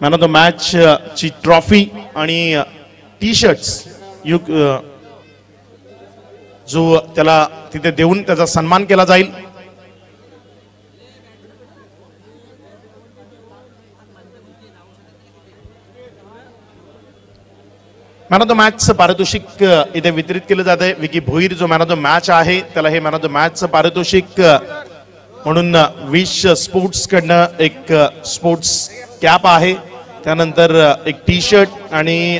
Man of the match ची trophy आणि T shirts जो त्याला तिथे देऊन त्याचा सन्मान केला जाईल. मॅन ऑफ द मॅचचं पारितोषिक इथे वितरित केलं जात आहे. विकी भोईर जो मॅन ऑफ द मॅच आहे त्याला हे मॅन ऑफ द मॅचचं पारितोषिक म्हणून विश स्पोर्ट्स कडनं एक स्पोर्ट्स कॅप आहे, त्यानंतर एक टी शर्ट आणि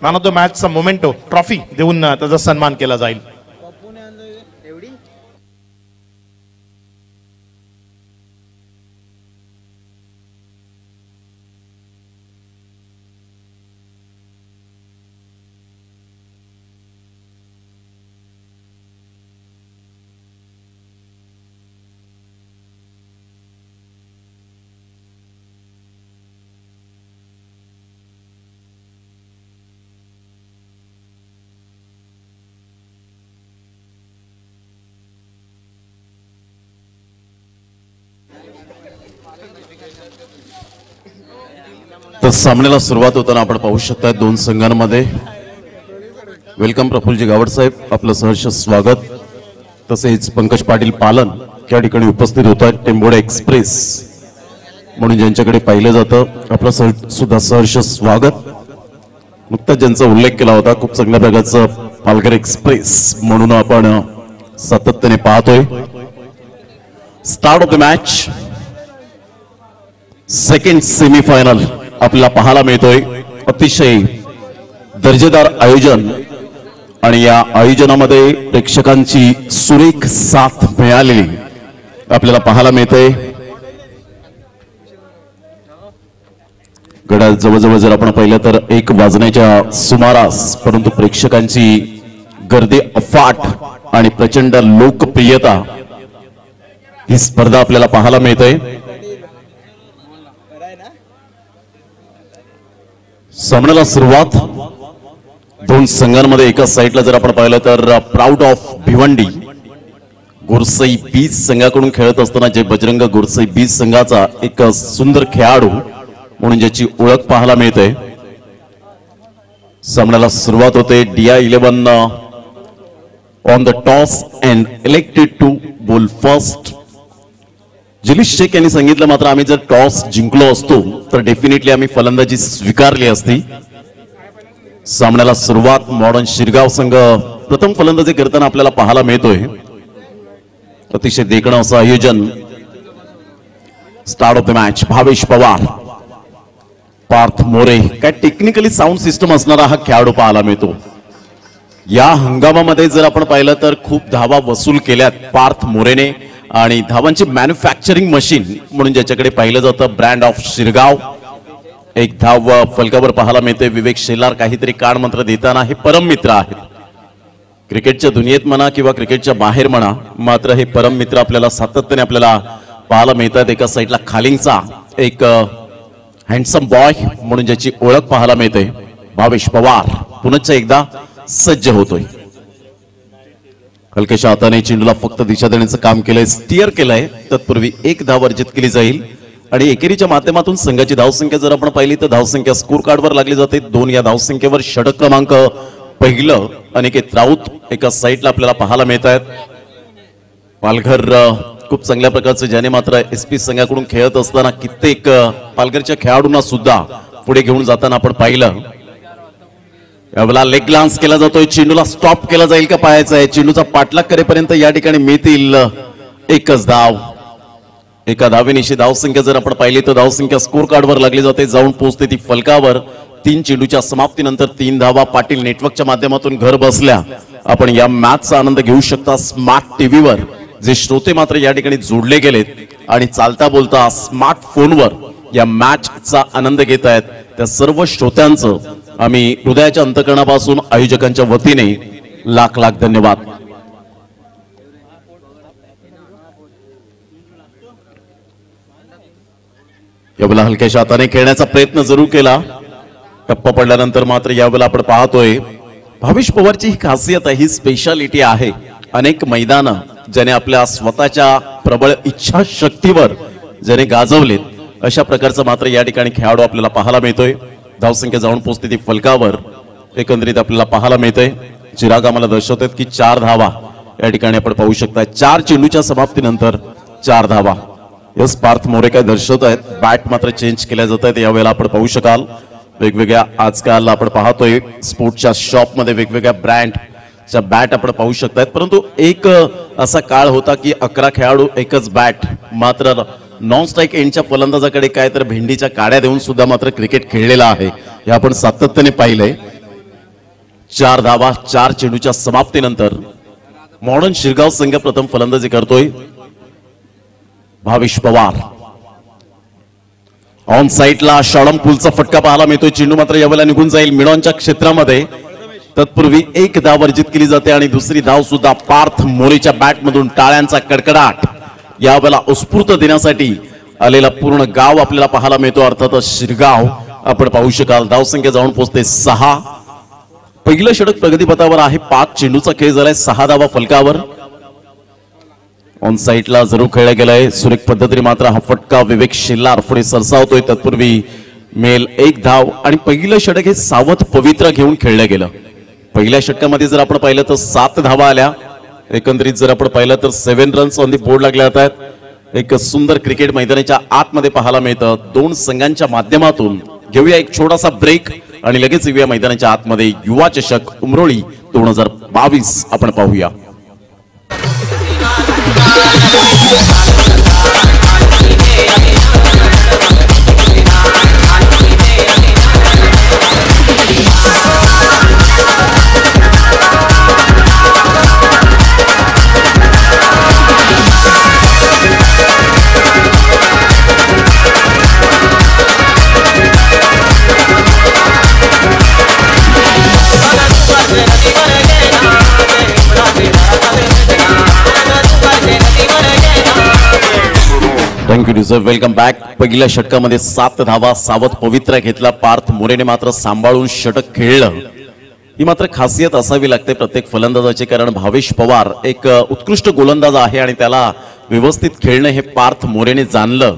मॅन ऑफ द मॅचचा मोमेंटो ट्रॉफी देऊन त्याचा सन्मान केला जाईल. तर सामन्याला सुरुवात होताना आपण पाहू शकता दोन संघांमध्ये. वेलकम प्रफुल्लजी गावड साहेब, आपलं सहर्ष स्वागत. तसेच पंकज पाटील पालन या ठिकाणी उपस्थित होत आहेत. टेंबोडे एक्सप्रेस म्हणून ज्यांच्याकडे पाहिलं जातं आपलं सुद्धा सहर्ष स्वागत. नुकताच ज्यांचा उल्लेख केला होता, खूप चांगल्या प्रकारचं पालघर एक्सप्रेस म्हणून आपण सातत्याने पाहतोय. Start of the match, second semifinal आपल्याला पाहायला मिळतोय. अतिशय दर्जेदार आयोजन आणि या आयोजनामध्ये प्रेक्षकांची सुरेख साथ मिळालेली आपल्याला पाहायला मिळते. घड्याळ जवळजवळ जर आपण पाहिलं तर 1 वाजण्याच्या सुमारास, परंतु प्रेक्षकांची गर्दी अफाट आणि प्रचंड लोकप्रियता ही स्पर्धा आपल्याला पाहायला मिळते. सामन्याला सुरुवात दोन संघांमध्ये एका साईडला जर आपण पाहिलं तर प्राऊड ऑफ भिवंडी गोरसई बीज संघाकडून खेळत असताना जे बजरंग गोरसई बीज संघाचा एक सुंदर खेळाडू म्हणून ज्याची ओळख पाहायला मिळते. सामन्याला सुरुवात होते. DI11 on the toss and elected to bowl first. Jilish Shaikh यांनी सांगितलं, मात्र आम्ही जर टॉस जिंकलो असतो तर डेफिनेटली आम्ही फलंदाजी स्वीकारली असती. सामन्याला सुरुवात मॉडर्न शिरगाव संघ प्रथम फलंदाजी करताना आपल्याला पाहायला मिळतोय. अतिशय देखणं असं आयोजन. Start of the match Bhavesh Pawar, Parth More. काय टेक्निकली साऊंड सिस्टम असणारा हा खेळाडू पाहायला मिळतो. या हंगामामध्ये जर आपण पाहिलं तर खूप धावा वसूल केल्यात पार्थ मोरेने आणि धावांची मॅन्युफॅक्चरिंग मशीन म्हणून ज्याच्याकडे पाहिलं जातं ब्रँड ऑफ शिरगाव. एक धाव फलकावर पाहायला मिळते. विवेक शेलार काहीतरी कान मंत्र देताना. हे परम मित्र आहेत क्रिकेटच्या दुनियेत म्हणा किंवा क्रिकेटच्या बाहेर म्हणा, मात्र हे परम मित्र आपल्याला सातत्याने आपल्याला पाहायला मिळतात. एका साईडला खालिंगचा एक हँडसम बॉय म्हणून ज्याची ओळख पाहायला मिळते भावेश पवार पुन्हा एकदा सज्ज होतोय. हलक्याच्या हाताने चेंडूला फक्त दिशा देण्याचं काम केलंय, स्टिअर केलंय. तत्पूर्वी 1 धाव अर्जित केली जाईल आणि एकेरीच्या माध्यमातून संघाची धावसंख्या जर आपण पाहिली तर धावसंख्या स्कोर कार्डवर लागली जाते. 2 या धावसंख्येवर षटक क्रमांक पहिलं अनिकेत राऊत एका साईडला आपल्याला पाहायला मिळत आहेत. पालघर खूप चांगल्या प्रकारचे, ज्याने मात्र SP संघाकडून खेळत असताना कित्येक पालघरच्या खेळाडूंना सुद्धा पुढे घेऊन जाताना आपण पाहिलं. यावेळेला लेग ग्लान्स केला जातोय. चेंडूला स्टॉप केला जाईल का पाहायचं आहे. चेंडूचा पाठलाग करेपर्यंत या ठिकाणी मिळतील 1च धाव. एका धावेनिशी धावसंख्या जर आपण पाहिली तर धावसंख्या स्कोर कार्डवर लागली जाते, जाऊन पोहोचते ती फलकावर. 3 चेंडूच्या समाप्तीनंतर 3 धावा. पाटील नेटवर्कच्या माध्यमातून घर बसल्या आपण या मॅचचा आनंद घेऊ शकता. स्मार्ट टीव्हीवर जे श्रोते मात्र या ठिकाणी जोडले गेलेत आणि चालता बोलता स्मार्टफोनवर या मॅचचा आनंद घेत आहेत, त्या सर्व श्रोत्यांचं आम्ही हृदयाच्या अंतकरणापासून आयोजकांच्या वतीने लाख लाख धन्यवाद. यावेळेला हलक्याच्या हाताने खेळण्याचा प्रयत्न जरूर केला. टप्पा पडल्यानंतर मात्र यावेळेला आपण पाहतोय भावेश पवारची ही खासियत आहे, ही स्पेशालिटी आहे. अनेक मैदानं ज्याने आपल्या स्वतःच्या प्रबळ इच्छाशक्तीवर ज्याने गाजवलेत अशा प्रकारचा मात्र या ठिकाणी खेळाडू आपल्याला पाहायला मिळतोय. धावसंख्या जाऊन पोहोचते ती फलकावर एकंदरीत आपल्याला पाहायला मिळतंय. चिराग आम्हाला दर्शवतात की 4 धावा या ठिकाणी आपण पाहू शकता. 4 चेंडूच्या समाप्तीनंतर 4 धावा. यस पार्थ मोरे काय दर्शवत आहेत. बॅट मात्र चेंज केल्या जात आहेत यावेळेला आपण पाहू शकाल. वेगवेगळ्या आजकाल आपण पाहतोय स्पोर्ट्सच्या शॉप मध्ये वेगवेगळ्या ब्रँडच्या बॅट आपण पाहू शकतायत. परंतु एक असा काळ होता की 11 खेळाडू एकच बॅट. मात्र नॉन स्ट्राईक एंडच्या फलंदाजाकडे काय तर भेंडीच्या काड्या देऊन सुद्धा मात्र क्रिकेट खेळलेला आहे हे आपण सातत्याने पाहिलंय. 4 धावा 4 चेंडूच्या समाप्तीनंतर मॉडर्न शिरगाव संघ प्रथम फलंदाजी करतोय. भावेश पवार ऑन साईडला शॉर्टम पुलचा फटका पाहायला मिळतोय. चेंडू मात्र यावेळेला निघून जाईल मिडॉनच्या क्षेत्रामध्ये. तत्पूर्वी 1 धाव वर्जित केली जाते आणि दुसरी धाव सुद्धा पार्थ मोरेच्या बॅटमधून. टाळ्यांचा कडकडाट यावेळेला उत्स्फूर्त देण्यासाठी आलेला पूर्ण गाव आपल्याला पाहायला मिळतो. अर्थातच शिरगाव आपण पाहू शकाल. धावसंख्या जाऊन पोहोचते 6. पहिलं षटक प्रगतीपथावर आहे. 5 चेंडूचा खेळ झालाय. 6 धावा फलकावर. ऑन साईडला जरूर खेळला गेलाय सुरेख पद्धतीने. मात्र हा फटका विवेक शेलार पुढे सरसावतोय. तत्पूर्वी मेल 1 धाव आणि पहिलं षटक हे सावध पवित्र घेऊन खेळलं गेलं. पहिल्या षटकामध्ये जर आपण पाहिलं तर 7 धावा आल्या. एकंदरीत जर आपण पाहिलं तर 7 रन्स ऑन दी बोर्ड लागले जात आहेत. एक सुंदर क्रिकेट मैदानाच्या आतमध्ये पाहायला मिळतं. 2 संघांच्या माध्यमातून घेऊया एक छोटासा ब्रेक आणि लगेच येऊया मैदानाच्या आतमध्ये. युवा चषक उमरोळी 2022 आपण पाहूया. Thank you deserve. Welcome back. पहिल्या षटकामध्ये 7 धावा सावध पवित्र घेतला. पार्थ मोरेने मात्र सांभाळून षटक खेळलं. ही मात्र खासियत असावी लागते प्रत्येक फलंदाजाची. कारण भावेश पवार एक उत्कृष्ट गोलंदाज आहे आणि त्याला व्यवस्थित खेळणं हे पार्थ मोरेने जाणलं.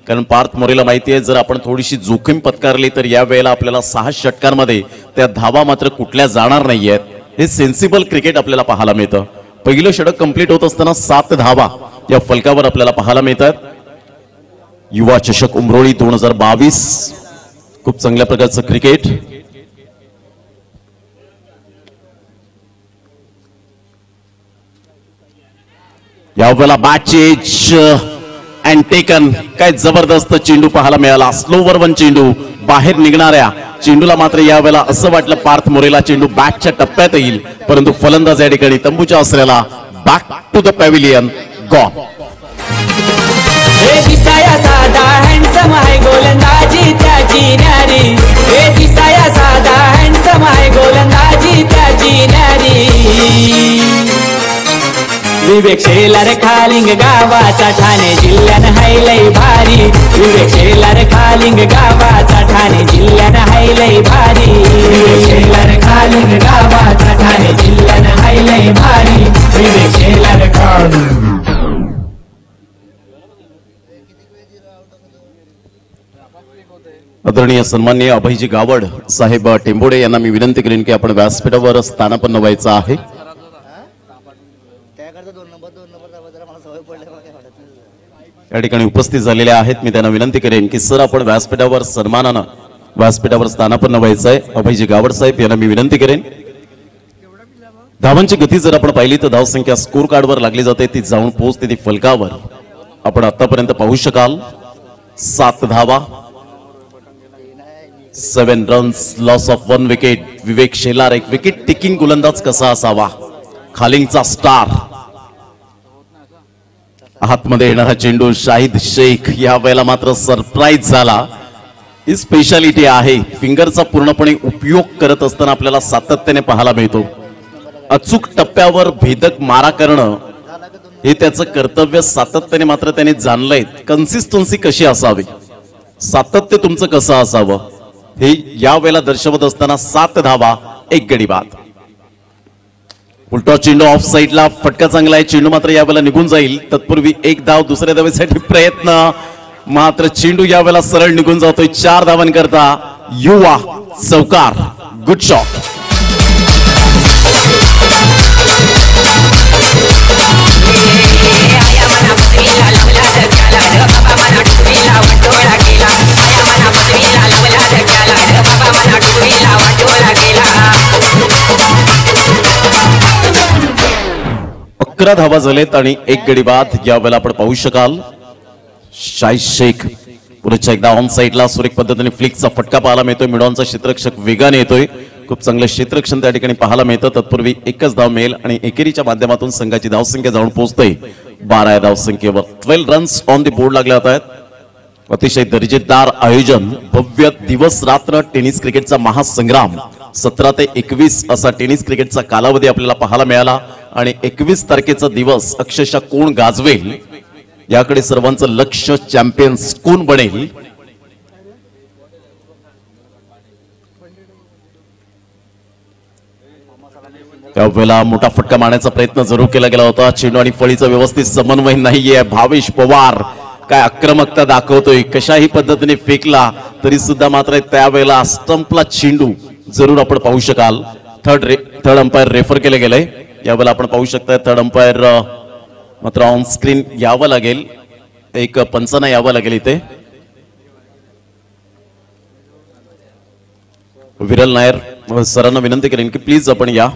कारण पार्थ मोरेला माहिती आहे जर आपण थोडीशी जोखीम पत्कारली तर या वेळेला आपल्याला 6 षटकांमध्ये त्या धावा मात्र कुठल्या जाणार नाहीयेत. हे सेन्सिबल क्रिकेट आपल्याला पाहायला मिळतं. पहिलं षटक कंप्लीट होत असताना 7 धावा या फलकावर आपल्याला पाहायला मिळतात. युवा चषक उमरोळी 2022 खूप चांगल्या प्रकारचं क्रिकेट. यावेळेला बॅट चेंज अँड टेकन. काय जबरदस्त चेंडू पाहायला मिळाला. स्लोवर 1 चेंडू बाहेर निघणाऱ्या चेंडूला मात्र यावेळेला असं वाटलं पार्थ मोरेला चेंडू बॅटच्या टप्प्यात येईल. परंतु फलंदाज या ठिकाणी तंबूच्या आसऱ्याला back to the pavilion gone. दिसाया साधा हँडसम आहे गोलंदाजी त्याची न्यारी. हे दिसाया साधा हँडसम आहे गोलंदाजी त्याची न्यारी. विवेक शेलार खालिंग गावाचा ठाणे जिल्ह्यानं हाय लय भारी. विवेक शेलार खालिंग गावाचा ठाणे जिल्ह्यानं हाय लय भारी. विवेक शेलार खालिंग गावाचा ठाणे जिल्ह्यानं हाय लय भारी. विवेक शेलार खालिंग. आदरणीय सन्माननीय अभयजी गावड साहेब टेंबोडे यांना मी विनंती करेन की आपण व्यासपीठावर स्थानापन्न व्हायचं आहे. या ठिकाणी उपस्थित झालेले आहेत. मी त्यांना विनंती करेन की सर आपण व्यासपीठावर सन्मानानं व्यासपीठावर स्थानापन्न व्हायचं आहे. अभयजी गावड साहेब यांना मी विनंती करेन. धावांची गती जर आपण पाहिली तर धावसंख्या स्कोर कार्डवर लागली जाते ती जाऊन पोहोचते ती फलकावर. आपण आतापर्यंत पाहू शकाल 7 धावा 7 रन्स लॉस ऑफ 1 विकेट. विवेक शेलार एक विकेट टेकिंग गोलंदाज कसा असावा. खालिंगचा स्टार. हातमध्ये येणारा चेंडू शाहिद शेख या वेळेला मात्र सरप्राईज झाला. ही स्पेशालिटी आहे. फिंगरचा पूर्णपणे उपयोग करत असताना आपल्याला सातत्याने पाहायला मिळतो. अचूक टप्प्यावर भेदक मारा करणं हे त्याचं कर्तव्य सातत्याने मात्र त्याने जाणलंय. कन्सिस्टन्सी कशी असावी, सातत्य तुमचं कसं असावं हे या वेळेला दर्शवत असताना 7 धावा 1 गडी बाद. उलटा चेंडू ऑफ साइडला फटका चांगला आहे. चेंडू मात्र यावेळेला निघून जाईल. तत्पूर्वी 1 धाव दुसऱ्या धावेसाठी प्रयत्न मात्र चेंडू यावेळेला सरळ निघून जातोय 4 धावांकरता युवा चौकार. Good shot. अकरा धावा झालेत आणि एक गडी बाद. यावेळेला आपण पाहू शकाल शाहीद शेख पुढच्या एकदा ऑन साईडला सुरेख पद्धतीने फ्लिकचा फटका पाहायला मिळतोय. मिडॉनचा क्षेत्ररक्षक वेगाने येतोय. खूप चांगलं क्षेत्ररक्षण त्या ठिकाणी पाहायला मिळतं. तत्पूर्वी एकच धाव मिळेल आणि एकेरीच्या माध्यमातून संघाची धावसंख्या जाऊन पोहोचते 12 या धावसंख्येवर. 12 रन्स ऑन द बोर्ड लागले होत आहेत. अतिशय दर्जेदार आयोजन. भव्य दिवस रात्र टेनिस क्रिकेटचा महासंग्राम. 17 ते 21 असा टेनिस क्रिकेटचा कालावधी आपल्याला पाहायला मिळाला आणि 21 तारखेचा दिवस अक्षरशः कोण गाजवेल याकडे सर्वांचं लक्ष. चॅम्पियन्स कोण बनेल त्यावेळेला मोठा फटका मारण्याचा प्रयत्न जरूर केला गेला होता. चेंडू आणि फळीचा व्यवस्थित समन्वय नाहीये. भावेश पवार काय आक्रमकता दाखवतोय. कशाही पद्धतीने फेकला तरी सुद्धा मात्र त्यावेळेला स्टंपला चेंडू जरूर आपण पाहू शकाल. थर्ड अंपायर रेफर केले गेले. यावेळेला आपण पाहू शकता थर्ड अंपायर मात्र ऑन स्क्रीन यावं लागेल. एक पंचांना यावं लागेल इथे. विरल नायर सरांना विनंती करेन की प्लीज आपण या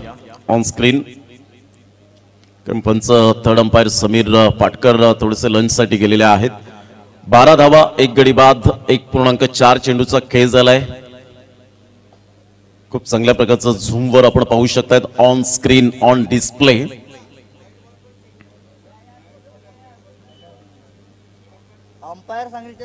ऑन स्क्रीन. पंच थर्ड अंपायर समीर पाटकर थोडेसे लंच साठी गेलेले आहेत. 12 धावा, एक गडी बाद, 1.4 चेंडूचा खेळ झालाय. खूप चांगल्या प्रकारचं झूम वर आपण पाहू शकतायत on screen on display. Umpire सांगितले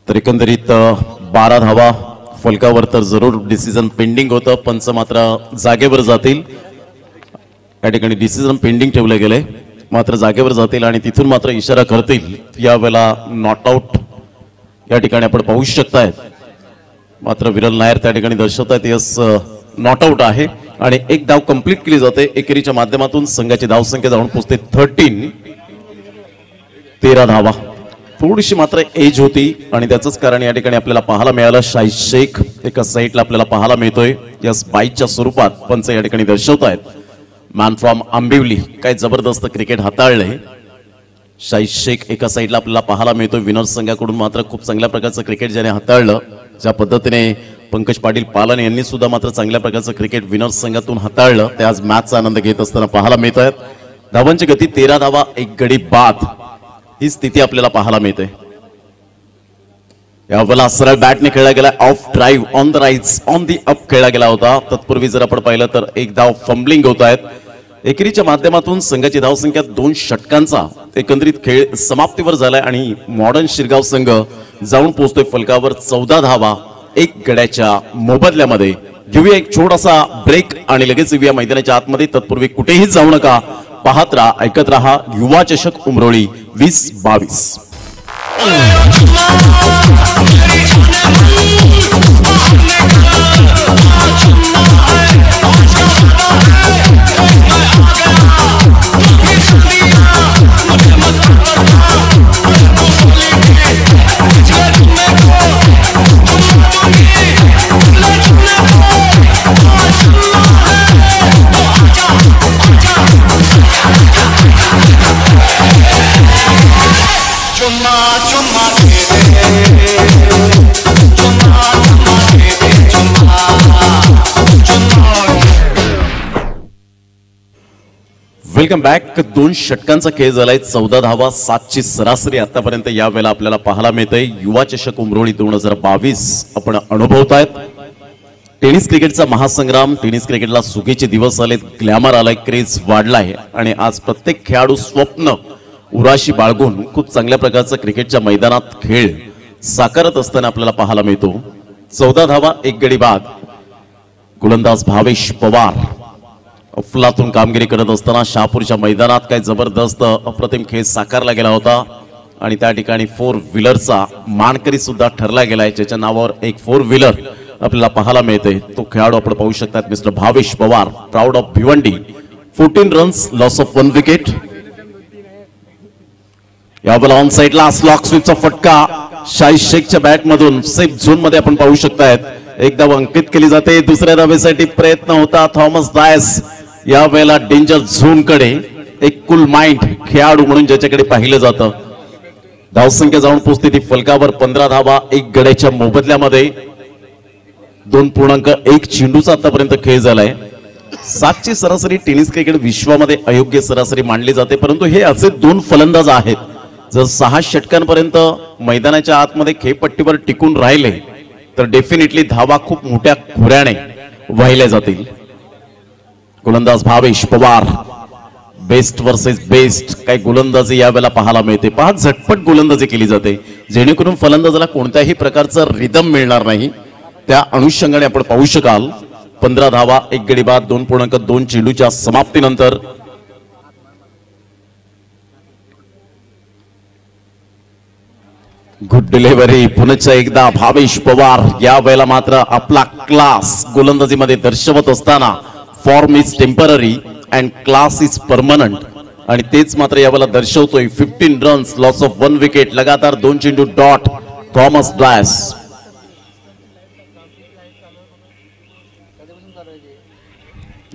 तर एकंदरीत 12 धावा फलकावर तर जरूर डिसिजन पेंडिंग होतं. पंच मात्र जागेवर जातील. या ठिकाणी डिसिजन पेंडिंग ठेवले गेले. मात्र जागेवर जातील आणि तिथून मात्र इशारा करतील. यावेळेला नॉट आउट या ठिकाणी आपण पाहू शकतायत. मात्र विरल नायर त्या ठिकाणी दर्शवतायत यस नॉट आउट आहे आणि एक धाव कंप्लीट केली जाते. एकेरीच्या माध्यमातून संघाची धावसंख्या जाऊन पोहोचते 13 धावा. थोडीशी मात्र एज होती आणि त्याचंच कारण या ठिकाणी आपल्याला पाहायला मिळालं. शाहीद शेख एका साईडला आपल्याला पाहायला मिळतोय. यस बाईकच्या स्वरूपात पंच या ठिकाणी दर्शवतायत. मॅन फ्रॉम आंबिवली काय जबरदस्त क्रिकेट हाताळले. शाहीद शेख एका साईडला आपल्याला पाहायला मिळतोय. विनर संघाकडून मात्र खूप चांगल्या प्रकारचं क्रिकेट ज्याने हाताळलं. ज्या पद्धतीने पंकज पाटील पालन यांनी सुद्धा मात्र चांगल्या प्रकारचं क्रिकेट विनर संघातून हाताळलं ते आज मॅचचा आनंद घेत असताना पाहायला मिळत आहेत. धावांची गती 13 धावा, एक गडी बाद ही स्थिती आपल्याला पाहायला मिळते. यावेळेला सरळ बॅटने खेळला गेला. Off drive on the rights on the up खेळला गेला होता. तत्पूर्वी जर आपण पाहिलं तर एक धाव फंबलिंग होत आहेत. एकेरीच्या माध्यमातून संघाची धावसंख्या 2 षटकांचा एकंदरीत खेळ समाप्तीवर झालाय आणि मॉडर्न शिरगाव संघ जाऊन पोहोचतोय फलकावर 14 धावा 1 गड्याच्या मोबदल्यामध्ये. घेऊया एक छोटासा ब्रेक आणि लगेच येऊया मैदानाच्या आतमध्ये. तत्पूर्वी कुठेही जाऊ नका. पाहत राहा, ऐकत राहा युवा चषक उमरोळी 2022. चुम्मा चुम्मा चुम्मा चुम्मा वेलकम बॅक. 2 षटकांचा खेळ झालाय. 14 धावा, 7ची सरासरी आतापर्यंत या वेळेला आपल्याला पाहायला मिळतंय. युवा चषक उमरोळी 2022 आपण अनुभवतायत. टेनिस क्रिकेटचा महासंग्राम, टेनिस क्रिकेटला सुगीचे दिवस आलेत, ग्लॅमर आलाय, क्रेज वाढलाय आणि आज प्रत्येक खेळाडू स्वप्न उराशी बाळगून खूप चांगल्या प्रकारचं क्रिकेटच्या मैदानात खेळ साकारत असताना आपल्याला पाहायला मिळतो. 14 धावा, 1 गडी बाद. गोलंदाज भावेश पवार अफलातून कामगिरी करत असताना शहापूरच्या मैदानात काय जबरदस्त अप्रतिम खेळ साकारला गेला होता आणि त्या ठिकाणी 4 व्हीलरचा मानकरी सुद्धा ठरला गेलाय, ज्याच्या नावावर एक 4 व्हीलर आपल्याला पाहायला मिळते. तो खेळाडू आपण पाहू शकतात, mister Bhavesh Pawar, proud of Bhiwandi. 14 runs, loss of 1 wicket. यावेळेला ऑन साइडला स्लॉक स्वीपचा फटका शाहीद शेखच्या बॅट मधून सेफ झोन मध्ये आपण पाहू शकतायत. एक धाव अंकित केली जाते. दुसऱ्या धावेसाठी प्रयत्न होता थॉमस डायस. या वेळेला डेंजर झोन कडे एक कुल माइंड खेळाडू म्हणून ज्याच्याकडे पाहिलं जातं. धावसंख्या जाऊन पोहोचते ती फलकावर. 15 धावा, 1 गड्याच्या मोबदल्यामध्ये 2.1 चेंडूचा आतापर्यंत खेळ झालाय. 7ची सरासरी टेनिस क्रिकेट विश्वामध्ये अयोग्य सरासरी मानली जाते, परंतु हे असे 2 फलंदाज आहेत. जर 6 षटकांपर्यंत मैदानाच्या आतमध्ये खेळपट्टीवर टिकून राहिले तर डेफिनेटली धावा खूप मोठ्या खोऱ्याने वाहिल्या जातील. गोलंदाज Bhavesh Pawar, best versus best काही गोलंदाजी यावेळेला पाहायला मिळते. 5 झटपट गोलंदाजी केली जाते, जेणेकरून फलंदाजाला कोणत्याही प्रकारचं रिदम मिळणार नाही. त्या अनुषंगाने आपण पाहू शकाल. 15 धावा, 1 गडी बाद. 2.2 चेंडूच्या समाप्तीनंतर गुड डिलिव्हरी. पुन्हा एकदा भावेश पवार या वेळेला मात्र आपला क्लास गोलंदाजीमध्ये दर्शवत असताना form is temporary and class is permanent आणि तेच मात्र यावेळेला दर्शवतोय. 15 रन्स, लॉस ऑफ 1 विकेट. लगातार 2 चेंडू डॉट. थॉमस डायस.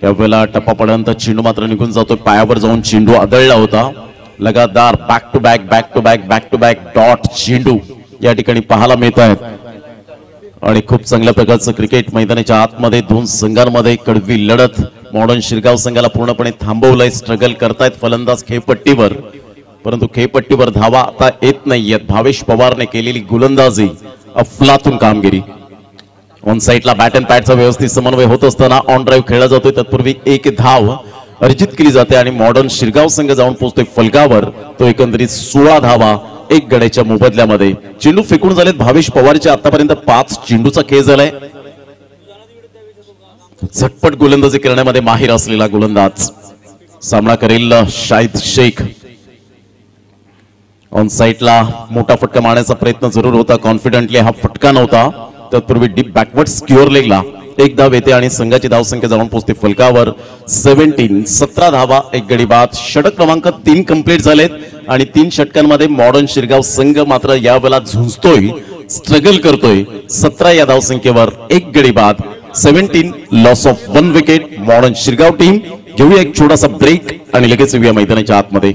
यावेळेला टप्पापर्यंत चेंडू मात्र निघून जातोय. पायावर जाऊन चेंडू आदळला होता. लगातार back to back back to back back to back dot चेंडू या ठिकाणी पाहायला मिळत आहेत आणि खूप चांगल्या प्रकारचं क्रिकेट मैदानाच्या आतमध्ये 2 संघांमध्ये कडवी लढत. मॉडर्न शिरगाव संघाला पूर्णपणे थांबवलंय. स्ट्रगल करतायत फलंदाज खेळपट्टीवर, परंतु खेळपट्टीवर धावा आता येत नाहीयेत. भावेश पवारने केलेली गोलंदाजी अफलातून कामगिरी. ऑन साइडला बॅट अँड पॅडचा व्यवस्थित समन्वय होत असताना ऑन ड्राईव्ह खेळला जातोय. तत्पूर्वी 1 धाव अर्जित केली जाते आणि मॉडर्न शिरगाव संघ जाऊन पोहोचतोय फलकावर. तो एकंदरीत 16 धावा, 1 गड्याच्या मोबदल्यामध्ये. चेंडू फेकून झालेत भावेश पवारच्या. आतापर्यंत 5 चेंडूचा खेळ झालाय. झटपट गोलंदाजी करण्यामध्ये माहिर असलेला गोलंदाज सामना करेल शाहीद शेख. ऑन साइडला मोठा फटका मारण्याचा प्रयत्न जरूर होता. कॉन्फिडेंटली हा फटका नव्हता. तत्पूर्वी डीप बॅकवर्ड स्क्युअर लेगला 1 धाव येते आणि संघाची धावसंख्या जाऊन पोहोचते फलकावर. 17 धावा, 1 गडी बाद. षटक क्रमांक 3 कंप्लीट झालेत आणि 3 षटकांमध्ये मॉडर्न शिरगाव संघ मात्र यावेळेला झुंजतोय, स्ट्रगल करतोय. 17 या धावसंख्येवर 1 गडी बाद. 17 loss of 1 wicket. Modern Shirgaon team. घेऊया एक छोटासा ब्रेक आणि लगेच येऊया मैदानाच्या आतमध्ये.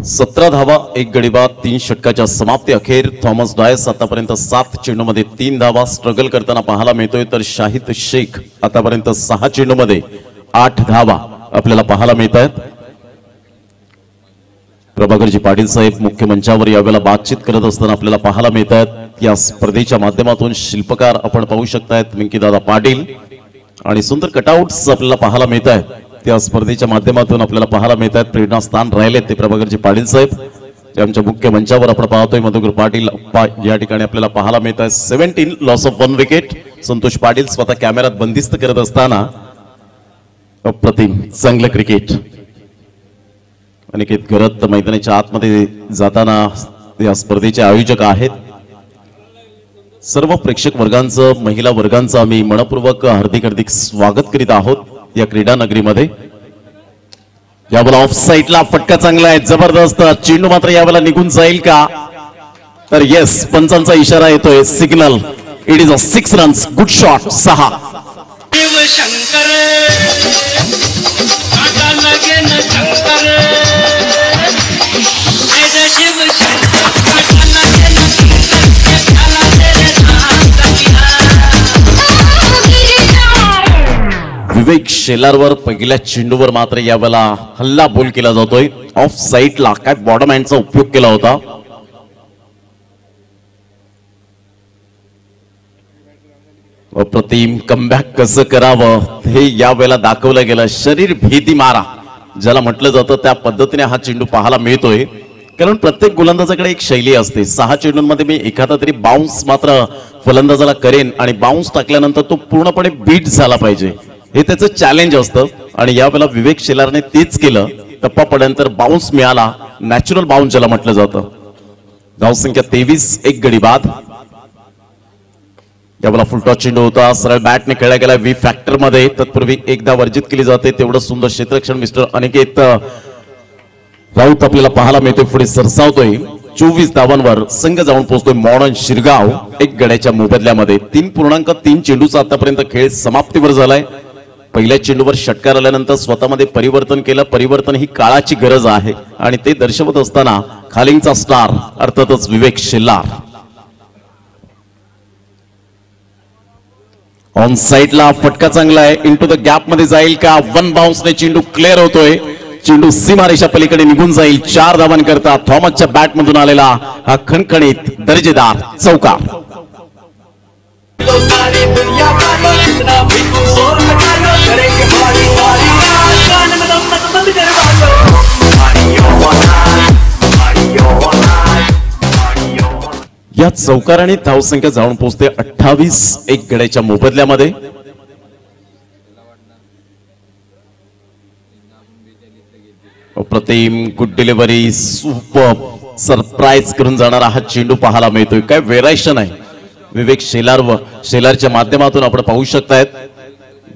सतरा धावा, 1 गडी बाद. 3 षटकाच्या समाप्ती अखेर थॉमस डायस आतापर्यंत 7 चेंडूमध्ये 3 धावा स्ट्रगल करताना पाहायला मिळतोय, तर शाहिद शेख आतापर्यंत 6 चेंडूमध्ये 8 धावा आपल्याला पाहायला मिळत आहेत. प्रभाकरजी पाटील साहेब मुख्य मंचावर यावेळेला बातचीत करत असताना आपल्याला पाहायला मिळत आहेत. या स्पर्धेच्या माध्यमातून शिल्पकार आपण पाहू शकतायत मिंकीदादा पाटील आणि सुंदर कटआउट्स आपल्याला पाहायला मिळत आहेत. त्या स्पर्धेच्या माध्यमातून आपल्याला पाहायला मिळत आहेत. प्रेरणास्थान राहिलेत ते प्रभाकरजी पाटील साहेब. आमच्या मुख्य मंचावर आपण पाहतोय मधुकर पाटील या ठिकाणी आपल्याला पाहायला मिळत आहे 17 loss of 1 wicket. Santosh Patil स्वतः कॅमेऱ्यात बंदिस्त करत असताना अप्रतिम चांगलं क्रिकेट. अनिकेत गरत मैदानाच्या आतमध्ये जाताना या स्पर्धेचे आयोजक आहेत. सर्व प्रेक्षक वर्गांचं महिला वर्गांचं आम्ही मनपूर्वक हार्दिक स्वागत करीत आहोत या क्रीडा नगरीमध्ये. यावेळेला ऑफ साईडला फटका चांगला आहे, जबरदस्त. चेंडू मात्र यावेळेला निघून जाईल का? तर येस, पंचांचा इशारा येतोय, signal. It is a 6 runs. Good shot. 6. Shankar आता लगेन शंकर शिव शंकर आता लगेन विवेक शेलारवर पहिल्या चेंडूवर मात्र यावेळेला हल्ला बोल केला जातोय. ऑफ साईडला काय बॉटम हँडचा उपयोग केला होता. अप्रतिम कमबॅक कसं करावं हे यावेळेला दाखवलं गेलं. शरीर भीती मारा ज्याला म्हटलं जातं त्या पद्धतीने हा चेंडू पाहायला मिळतोय. कारण प्रत्येक गोलंदाजाकडे एक शैली असते. 6 चेंडूंमध्ये मी एखादा तरी बाउन्स मात्र फलंदाजाला करेन आणि बाउन्स टाकल्यानंतर तो पूर्णपणे बीट झाला पाहिजे, हे त्याचं चॅलेंज असतं. आणि यावेळेला विवेक शेलारने तेच केलं. टप्पा पडल्यानंतर बाउन्स मिळाला, नॅचरल बाउन्स ज्याला म्हटलं जातं. धावसंख्या 23, 1 गडी बाद. यावेळेला फुलटॉस चेंडू होता, सरळ बॅटने खेळला गेला व्ही फॅक्टर मध्ये. तत्पूर्वी एकदा वर्जित केली जाते. तेवढं सुंदर क्षेत्ररक्षण मिस्टर अनिकेत राऊत आपल्याला पाहायला मिळते. पुढे सरसावतोय. 24 धावांवर संघ जाऊन पोहोचतोय मॉडर्न शिरगाव 1 गड्याच्या मोबदल्यामध्ये. 3.3 चेंडूचा आतापर्यंत खेळ समाप्तीवर झालाय. पहिल्या चेंडूवर षटकार आल्यानंतर स्वतःमध्ये परिवर्तन केलं. परिवर्तन ही काळाची गरज आहे आणि ते दर्शवत असताना खालिंगचा स्टार अर्थातच विवेक शेलार. ऑन साइडला फटका चांगला आहे. इंटू द गॅप मध्ये जाईल का? 1 बाउन्सने चेंडू क्लिअर होतोय. चेंडू सीमारेषा पलीकडे निघून जाईल. 4 धावांकरता थॉमसच्या बॅट मधून आलेला हा खणखणीत दर्जेदार चौकार. या चौकाराने धावसंख्या जाऊन पोहोचते 28, 1 गड्याच्या मोबदल्यामध्ये. अप्रतिम गुड डिलिव्हरी, सुपर सरप्राईज करून जाणारा हा चेंडू पाहायला मिळतोय. काय व्हेरायशन आहे विवेक शेलारच्या माध्यमातून आपण पाहू शकतायत.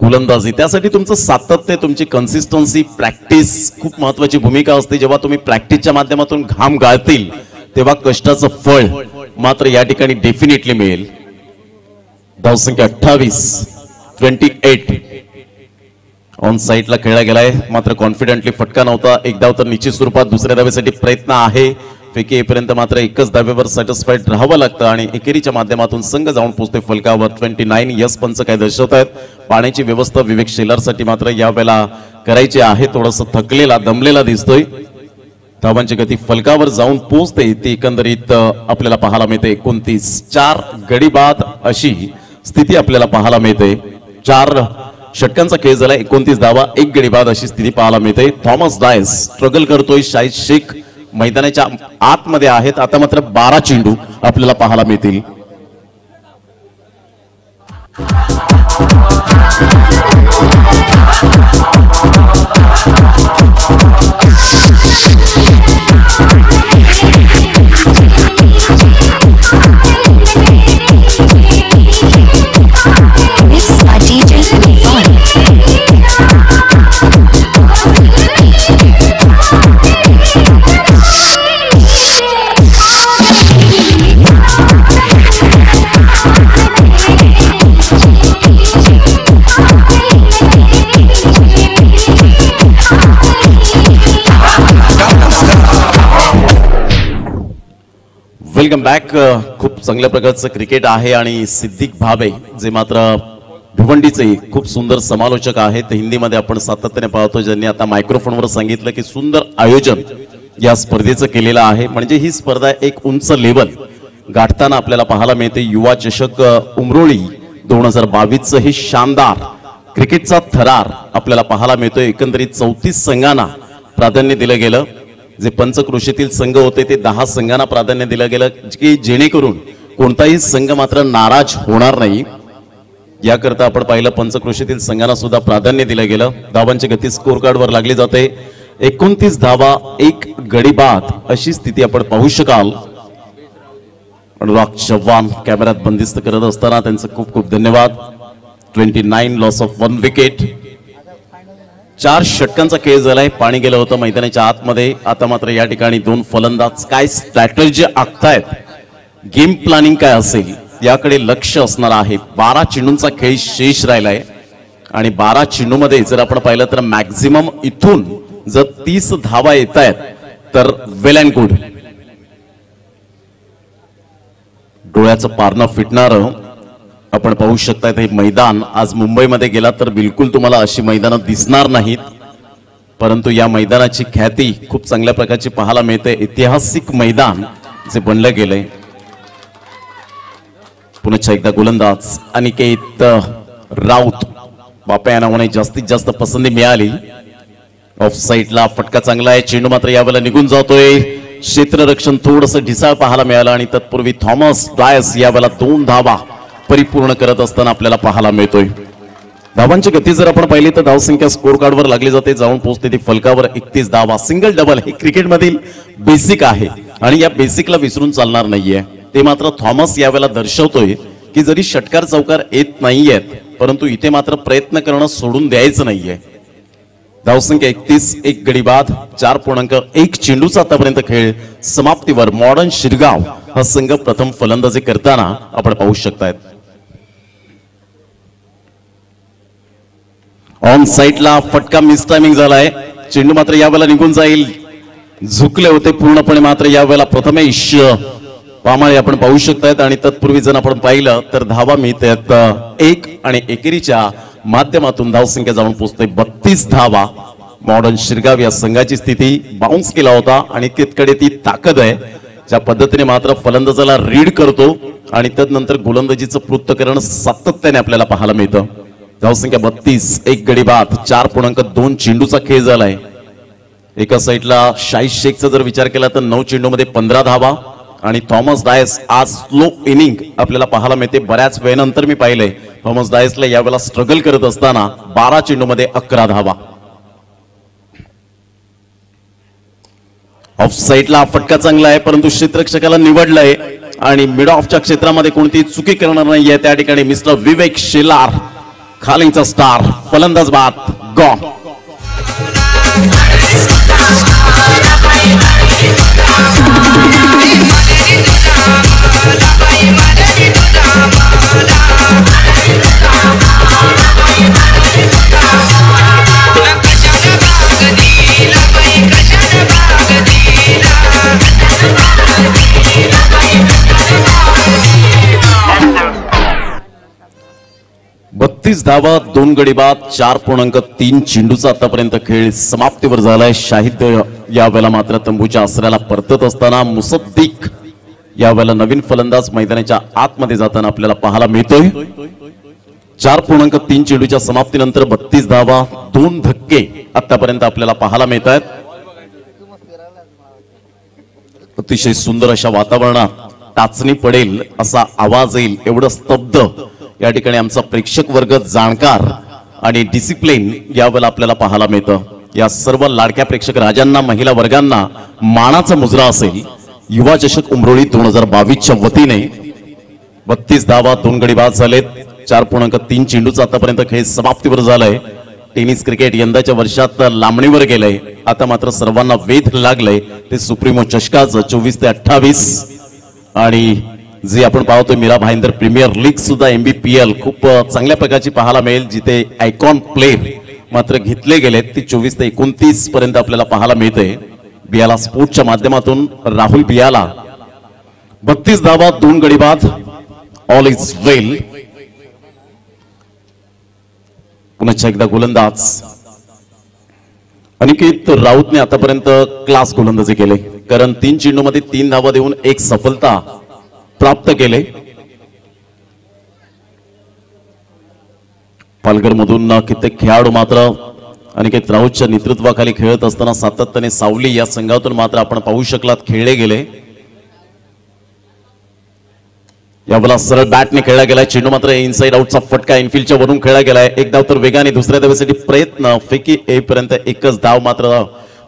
गोलंदाजी त्यासाठी तुमचं सातत्य, तुमची कन्सिस्टन्सी, प्रॅक्टिस खूप महत्वाची भूमिका असते. जेव्हा तुम्ही प्रॅक्टिसच्या माध्यमातून घाम गाळतील तेव्हा कष्टाचं फळ मात्र या ठिकाणी डेफिनेटली मिळेल. धावसंख्या 28, 28. ऑन साइडला खेळला गेलाय मात्र कॉन्फिडेंटली फटका नव्हता. एक धाव तर निश्चित स्वरूपात दुसऱ्या धावेसाठी प्रयत्न आहे. फेकी येईपर्यंत मात्र एकच धावेवर सॅटिस्फाईड राहावं लागतं आणि एकेरीच्या माध्यमातून संघ जाऊन पोहोचते फलकावर. 29. यस पंच काय दर्शवत आहेत. पाण्याची व्यवस्था विवेक शेलारसाठी मात्र यावेळेला करायची आहे. थोडंसं थकलेला दमलेला दिसतोय. धावांची गती फलकावर जाऊन पोहोचते ती एकंदरीत आपल्याला पाहायला मिळते. 29, 4 गडी बाद अशी स्थिती आपल्याला पाहायला मिळते. 4 षटकांचा खेळ झाला. 29 धावा, 1 गडी बाद अशी स्थिती पाहायला मिळते. थॉमस डायस स्ट्रगल करतोय. शाहिद शेख मैदानाच्या आतमध्ये आहेत. आता मात्र 12 चेंडू आपल्याला पाहायला मिळतील. Welcome back. खूप चांगल्या प्रकारचं क्रिकेट आहे आणि सिद्दीक भावे जे मात्र भिवंडीचे खूप सुंदर समालोचक आहेत. हिंदीमध्ये आपण सातत्याने पाहतो, ज्यांनी आता मायक्रोफोनवर सांगितलं की सुंदर आयोजन या स्पर्धेचं केलेलं आहे. म्हणजे ही स्पर्धा एक उंच लेवल गाठताना आपल्याला पाहायला मिळते. युवा चषक उमरोळी 2022 हे शानदार क्रिकेटचा थरार आपल्याला पाहायला मिळतोय. एकंदरीत 34 संघांना प्राधान्य दिलं गेलं. जे पंचक्रोशीतील संघ होते ते 10 संघांना प्राधान्य दिलं गेलं की जेणेकरून कोणताही संघ मात्र नाराज होणार नाही याकरता आपण पाहिलं पंचक्रोशीतील संघांना सुद्धा प्राधान्य दिलं गेलं। धावांची गती स्कोर कार्डवर लागली जाते 29 धावा 1 गडी बाद अशी स्थिती आपण पाहू शकाल। अनुराग चव्हाण कॅमेऱ्यात बंदिस्त करत असताना त्यांचं खूप खूप धन्यवाद। 29 लॉस ऑफ 1 विकेट। 4 षटकांचा खेळ झालाय, पाणी गेलं होतं मैदानाच्या आतमध्ये। आता मात्र या ठिकाणी 2 फलंदाज काय स्ट्रॅटेजी आखतायत, गेम प्लॅनिंग काय असेल याकडे लक्ष असणार आहे। 12 चेंडूंचा खेळ शेष राहिलाय आणि 12 चेंडूमध्ये जर आपण पाहिलं तर मॅक्झिमम इथून जर 30 धावा येत आहेत तर वेल अँड गुड। डोळ्याचं पारणं फिटणारं आपण पाहू शकता हे मैदान आज मुंबईमध्ये गेला तर बिलकुल तुम्हाला अशी मैदानं दिसणार नाहीत, परंतु या मैदानाची ख्याती खूप चांगल्या प्रकारची पाहायला मिळते। ऐतिहासिक मैदान जे बनलं गेलंय। पुन्हा एकदा गोलंदाज अनिकेत राऊत बापा या नावाने जास्तीत जास्त पसंती मिळाली। ऑफ साइडला फटका चांगला आहे, चेंडू मात्र यावेळेला निघून जातोय। क्षेत्ररक्षण थोडंसं ढिसाळ पाहायला मिळालं आणि तत्पूर्वी थॉमस डायस यावेळेला 2 धावा परिपूर्ण करत असताना आपल्याला पाहायला मिळतोय। धावांची गती जर आपण पाहिली तर धावसंख्या स्कोर कार्डवर लागली जाते, जाऊन पोहोचते ती फलकावर 31 धावा। सिंगल डबल हे क्रिकेटमधील बेसिक आहे आणि या बेसिकला विसरून चालणार नाहीये। ते मात्र थॉमस यावेळेला दर्शवतोय की जरी षटकार चौकार येत नाहीयेत परंतु इथे मात्र प्रयत्न करणं सोडून द्यायचं नाहीये। धावसंख्या 31 1 गडी बाद 4.1 चेंडूचा आतापर्यंत खेळ समाप्तीवर मॉडर्न शिरगाव हा संघ प्रथम फलंदाजी करताना आपण पाहू शकतायत। ऑन साइडला फटका मिस टायमिंग झालाय, चेंडू मात्र यावेळेला निघून जाईल। झुकले होते पूर्णपणे मात्र यावेळेला प्रथमेश पामाळे आपण पाहू शकतायत आणि तत्पूर्वी जर आपण पाहिलं तर धावा मिळतात 1 आणि एकेरीच्या माध्यमातून धावसंख्या जाऊन पोहोचते 32 धावा। मॉडर्न शिरगाव या संघाची स्थिती बाउन्स केला होता आणि तितकडे ती ताकद आहे ज्या पद्धतीने मात्र फलंदाजाला रीड करतो आणि तदनंतर गोलंदाजीचं पृथक्करण सातत्याने आपल्याला पाहायला मिळतं। धावसंख्या 32 1 गडी बाद 4.2 चेंडूचा खेळ झालाय। एका साइडला शाहीद शेखचा जर विचार केला तर 9 चेंडूमध्ये 15 धावा आणि थॉमस डायस आज स्लो इनिंग आपल्याला पाहायला मिळते। बऱ्याच वेळेनंतर मी पाहिलंय थॉमस डायसला यावेळेला स्ट्रगल करत असताना 12 चेंडूमध्ये 11 धावा। ऑफ साइडला फटका चांगला आहे परंतु क्षेत्ररक्षकाला निवडलंय आणि मिड ऑफच्या क्षेत्रामध्ये कोणतीही चुकी करणार नाहीये। त्या ठिकाणी मिस्टर विवेक शेलार खालिंगचा स्टार फलंदाज बाद गॉन। धावा 2 गडी बाद 4.3 चेंडूचा आतापर्यंत खेळ समाप्तीवर झालाय। शाहिद यावेळेला मात्र तंबूच्या आसऱ्याला परतत असताना मुसद्दीक यावेळेला नवीन फलंदाज मैदानाच्या आतमध्ये जाताना आपल्याला पाहायला मिळतोय। 4.3 चेंडूच्या समाप्तीनंतर 32 धावा 2 धक्के आतापर्यंत आपल्याला पाहायला मिळत आहेत। अतिशय सुंदर अशा वातावरणात टाचणी पडेल असा आवाज येईल एवढं स्तब्ध या ठिकाणी आमचा प्रेक्षक वर्ग जाणकार आणि डिसिप्लिन यावेळेला आपल्याला पाहायला मिळतं। या सर्व लाडक्या प्रेक्षक राजांना महिला वर्गांना मानाचा मुजरा असेल। युवा चषक उमरोळी 2022च्या वतीने 32 धावा 2 गडी बाद झालेत। 4.3 चेंडूचा आतापर्यंत खेळ समाप्तीवर झालाय। टेनिस क्रिकेट यंदाच्या वर्षात लांबणीवर गेलंय, आता मात्र सर्वांना वेध लागलंय ते सुप्रीमो चषकाचं 24 ते 28 आणि जे आपण पाहतोय मीरा भाईंदर प्रीमियर लीग सुद्धा MBPL खूप चांगल्या प्रकारची पाहायला मिळेल जिथे आयकॉन प्लेयर मात्र घेतले गेलेत ती 24 ते 29 पर्यंत आपल्याला पाहायला मिळते। बियाला स्पोर्टच्या माध्यमातून राहुल बियाला 32 धावा 2 गडी बाद ऑल इज वेल। पुन्हा एकदा गोलंदाज अनिकेत राऊतने आतापर्यंत क्लास गोलंदाजी केले, कारण 3 चेंडूमध्ये 3 धावा देऊन 1 सफलता प्राप्त केले। पालघर मधून कित्येक खेळाडू मात्र अनिकेत राऊतच्या नेतृत्वाखाली खेळत असताना सातत्याने सावली या संघातून मात्र आपण पाहू शकलात खेळले गेले. यावेळेला सरळ बॅटने खेळला गेलाय चेंडू मात्र इनसाइड आउटचा फटका इनफिल्डच्या वरून खेळला गेलाय. एक धाव तर वेगाने दुसऱ्या धावेसाठी प्रयत्न फेकी येईपर्यंत एकच धाव मात्र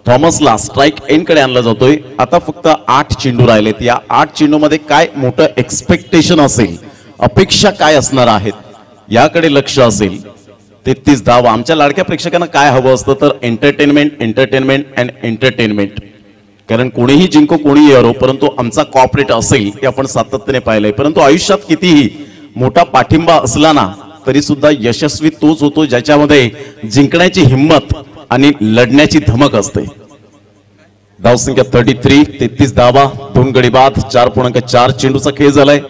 थॉमसला स्ट्राइक एंड कडे आणला जातोय. आता फक्त 8 चेंडू राहिलेत. या 8 चेंडूमध्ये काय मोठं एक्सपेक्टेशन असेल, अपेक्षा काय असणार आहेत याकडे लक्ष असेल. 33 धाव. आमच्या लाडक्या प्रेक्षकांना काय हवं असतं तर एंटरटेनमेंट एंटरटेनमेंट अँड एंटरटेनमेंट. कारण कोणीही जिंको कोणीही हरो, परंतु आमचा कॉपरेट असेल हे आपण सातत्याने पाहिलंय. परंतु आयुष्यात कितीही मोठा पाठिंबा असला ना तरी सुद्धा यशस्वी तोच होतो ज्याच्यामध्ये जिंकण्याची हिंमत आणि लढण्याची धमक असते. धावसंख्या 33. 33 धावा, 2 गडी बाद, 4.4 चेंडूचा खेळ झालाय.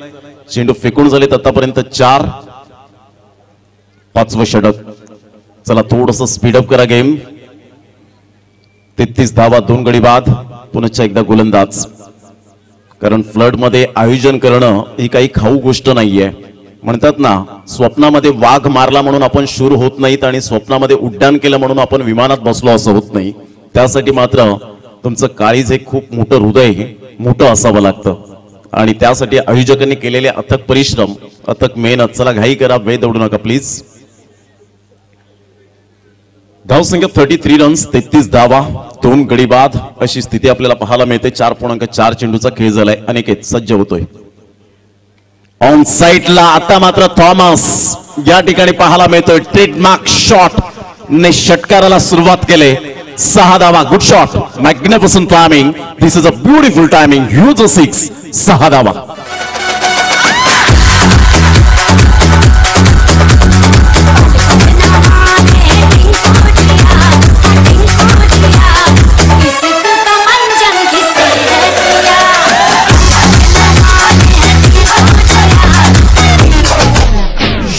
चेंडू फेकून झालेत आतापर्यंत 4. 5वं षटक. चला थोडस स्पीडअप करा गेम. 33 धावा, 2 गडी बाद, पुन्हा एकदा गोलंदाज. कारण फ्लड मध्ये आयोजन करणं ही काही खाऊ गोष्ट नाहीये. म्हणतात ना स्वप्नामध्ये वाघ मारला म्हणून आपण शूर होत नाहीत आणि स्वप्नामध्ये उड्डाण केलं म्हणून आपण विमानात बसलो असं होत नाही. त्यासाठी मात्र तुमचं काळीज हे खूप मोठं हृदय मोठं असावं लागतं आणि त्यासाठी आयोजकांनी केलेले अथक परिश्रम, अथक मेहनत. चला घाई करा, वेळ दौडू नका प्लीज. धावसंख्या 33 रन्स, 33 धावा, 2 गडी बाद अशी स्थिती आपल्याला पाहायला मिळते. 4.4 चेंडूचा खेळ झालाय. अनिकेत सज्ज होतोय ऑन साइडला. आता मात्र थॉमस या ठिकाणी पाहायला मिळतोय ट्रेडमार्क शॉट ने षटकाराला सुरुवात केले. 6 धावा. Good shot, magnificent timing. This is a beautiful timing. Huge 6. 6 धावा.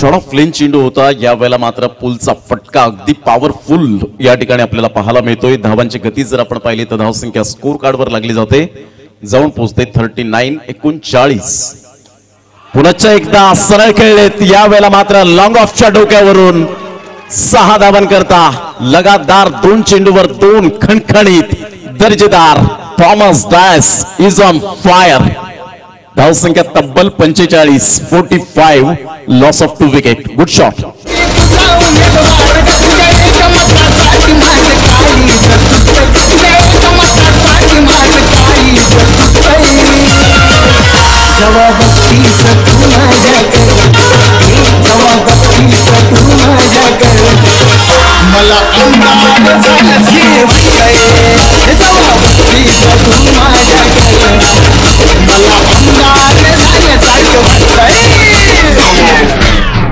शॉट ऑफ प्लेन चेंडू होता. यावेळेला मात्र पुलचा फटका अगदी पॉवरफुल या ठिकाणी आपल्याला पाहायला मिळतोय. धावांची गती जर आपण पाहिली तर धावसंख्या स्कोर कार्डवर लागली जाते, जाऊन पोहोचते 39-39. पुन्हा एकदा सरळ खेळलेत. यावेळेला मात्र लॉंग ऑफच्या डोक्यावरून 6 धावांकरता लगातार 2 चेंडूवर 2 खणखणीत दर्जेदार. Thomas Dias is on fire. धावसंख्या तब्बल 45. 45. Loss of 2 wicket. Good shot. मला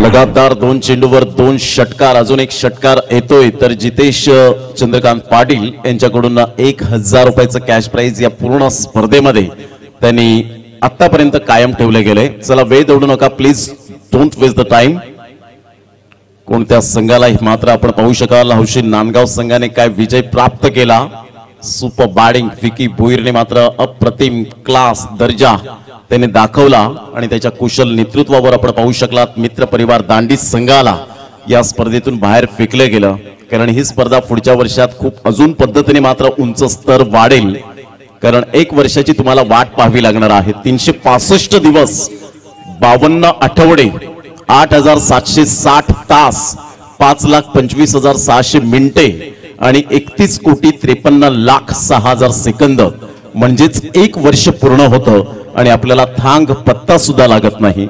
लगातार 2 चेंडूवर 2 षटकार. अजून एक षटकार येतोय तर जितेश चंद्रकांत पाटील यांच्याकडून 1000 रुपयाचं कॅश प्राइज या पूर्ण स्पर्धेमध्ये त्यांनी आतापर्यंत कायम ठेवले गेले. चला वेळ दौडू नका please, don't waste the time. कोणत्या संघाला मात्र आपण पाहू शकाल. हौशी नांदगाव संघाने काय विजय प्राप्त केला. सुपर बॅटिंग विकी भोईरने मात्र अप्रतिम क्लास दर्जा त्याने दाखवला आणि त्याच्या कुशल नेतृत्वावर आपण पाहू शकलात. मित्र परिवार दांडी संघाला या स्पर्धेतून बाहेर फेकले गेलं. कारण ही स्पर्धा पुढच्या वर्षात खूप अजून पद्धतीने मात्र उंच स्तर वाढेल. कारण 1 वर्षाची तुम्हाला वाट पाहावी लागणार आहे. 365 दिवस, 52 आठवडे, 8760 तास, 5,25,600 मिनिटे आणि 31,53,06,000 सेकंद म्हणजेच 1 वर्ष पूर्ण होतं आणि आपल्याला थांग पत्ता सुद्धा लागत नाही.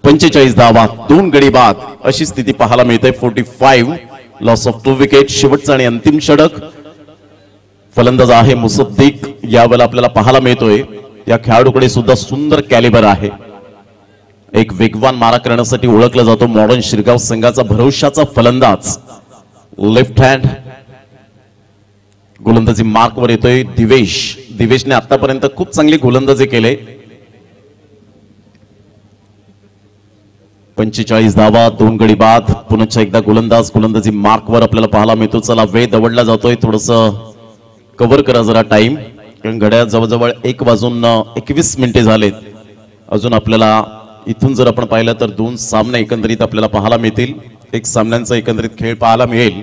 45 धावा, 2 गडी बाद अशी स्थिती पाहायला मिळते. 45. Loss of 2 wicket. शेवटचा आणि अंतिम षटक. फलंदाज आहे मुसद्दीक. यावेळेला आपल्याला पाहायला मिळतोय या खेळाडूकडे सुद्धा सुंदर कॅलिबर आहे. एक वेगवान मारा करण्यासाठी ओळखला जातो. मॉडर्न शिरगाव संघाचा भरवशाचा फलंदाज. Left hand. गोलंदाजी मार्कवर येतोय दिवेश. दिवेशने आतापर्यंत खूप चांगली गोलंदाजी केले. 45 धावा, 2 गडी बाद. पुन्हा एकदा गोलंदाज. गोलंदाजी मार्कवर आपल्याला पाहायला मिळतो. चला वेळ दवडला जातोय. थोडस कव्हर करा जरा टाइम. कारण घड्याळ जवळजवळ 1:21 मिनिटे झालेत. अजून आपल्याला इथून जर आपण पाहिलं तर 2 सामने एकंदरीत आपल्याला पाहायला मिळतील. 1 सामन्यांचा एकंदरीत खेळ पाहायला मिळेल.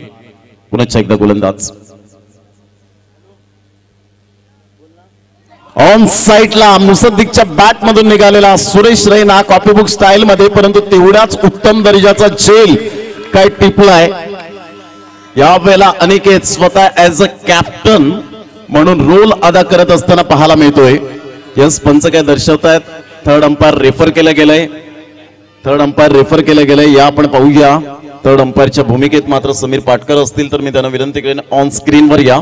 पुन्हा एकदा गोलंदाज ऑन साइडला मुसद्दीकच्या बॅट मधून निघालेला सुरेश रैना कॉपीबुक स्टाईल मध्ये, परंतु तेवढ्याच उत्तम दर्जाचा झेल काय टिपलाय यावेळेला अनिकेत स्वतः ऍज अ कॅप्टन म्हणून रोल अदा करत असताना पाहायला मिळतोय. यस पंच काय दर्शवतायत, थर्ड अंपायर रेफर केलं गेलंय, थर्ड अंपायर रेफर केलं गेलंय. या आपण पाहूया. थर्ड अंपायरच्या भूमिकेत मात्र समीर पाटकर असतील तर मी त्यांना विनंती करेन ऑन स्क्रीनवर या.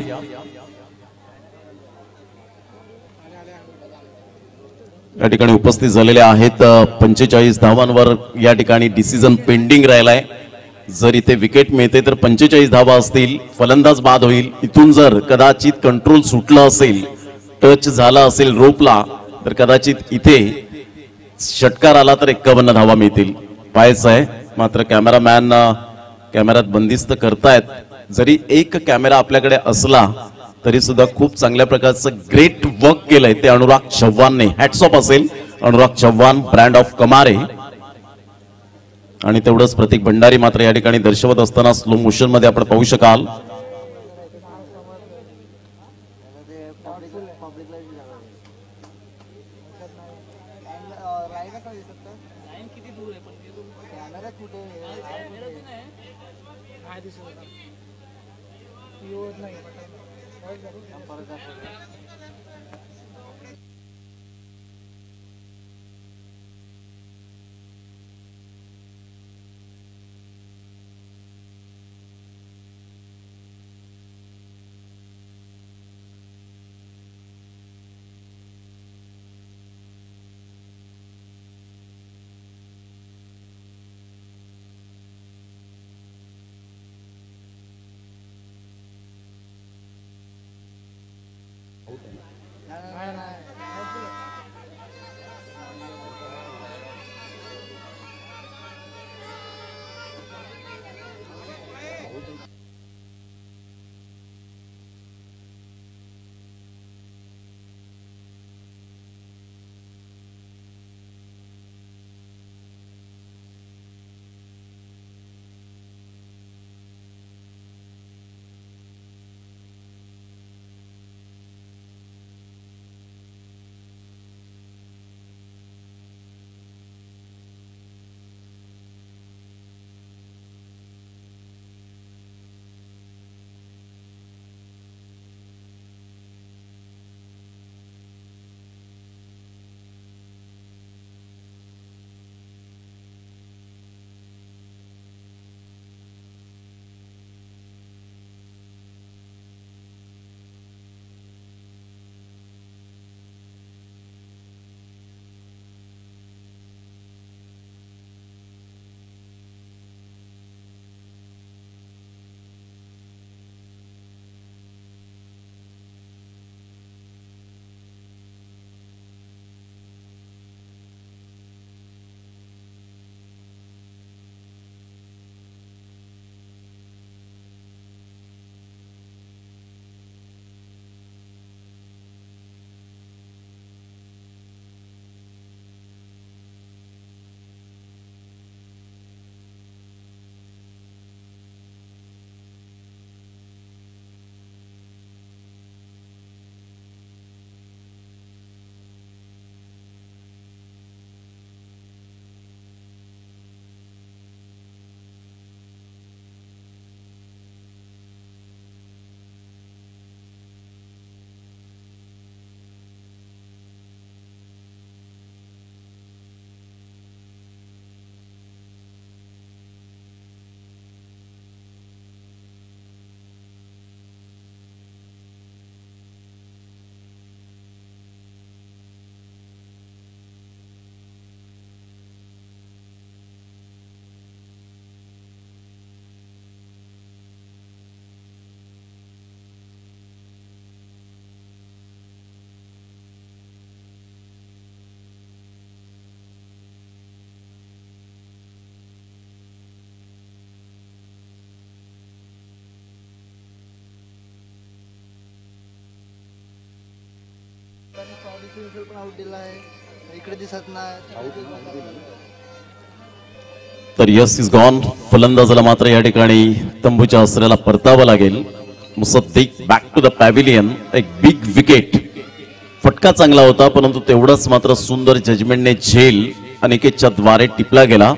या ठिकाणी उपस्थित झालेले आहेत. 45 धावांवर या ठिकाणी डिसिजन पेंडिंग राहिलाय. जर इथे विकेट मिळते तर 45 धावा असतील, फलंदाज बाद होईल. इथून जर कदाचित कंट्रोल सुटलं असेल, टच झाला असेल रोपला, तर कदाचित इथे षटकार आला तर 51 धावा मिळतील. पाहायचं आहे. मात्र कॅमेरामॅन कॅमेऱ्यात बंदिस्त करतायत. जरी एक कॅमेरा आपल्याकडे असला तरी सुद्धा खूप चांगल्या प्रकारचं ग्रेट वर्क केलंय ते अनुराग चव्हाणने. हॅट्स ऑफ असेल अनुराग चव्हाण, ब्रँड ऑफ कमारे. आणि तेवढंच प्रतीक भंडारी मात्र या ठिकाणी दर्शवत असताना स्लो मोशन मध्ये आपण पाहू शकाल. पण आउट दिला आहे, इकडे दिसत नाही. तर यस इज गॉन. फलंदाजाला मात्र या ठिकाणी तंबूच्या आसऱ्याला परतावं लागेल. मुसद्दीक बॅक टू द पॅव्हिलियन. एक बिग विकेट. फटका चांगला होता परंतु तेवढाच मात्र सुंदर जजमेंटने झेल अनिकेतच्या द्वारे टिपला गेला.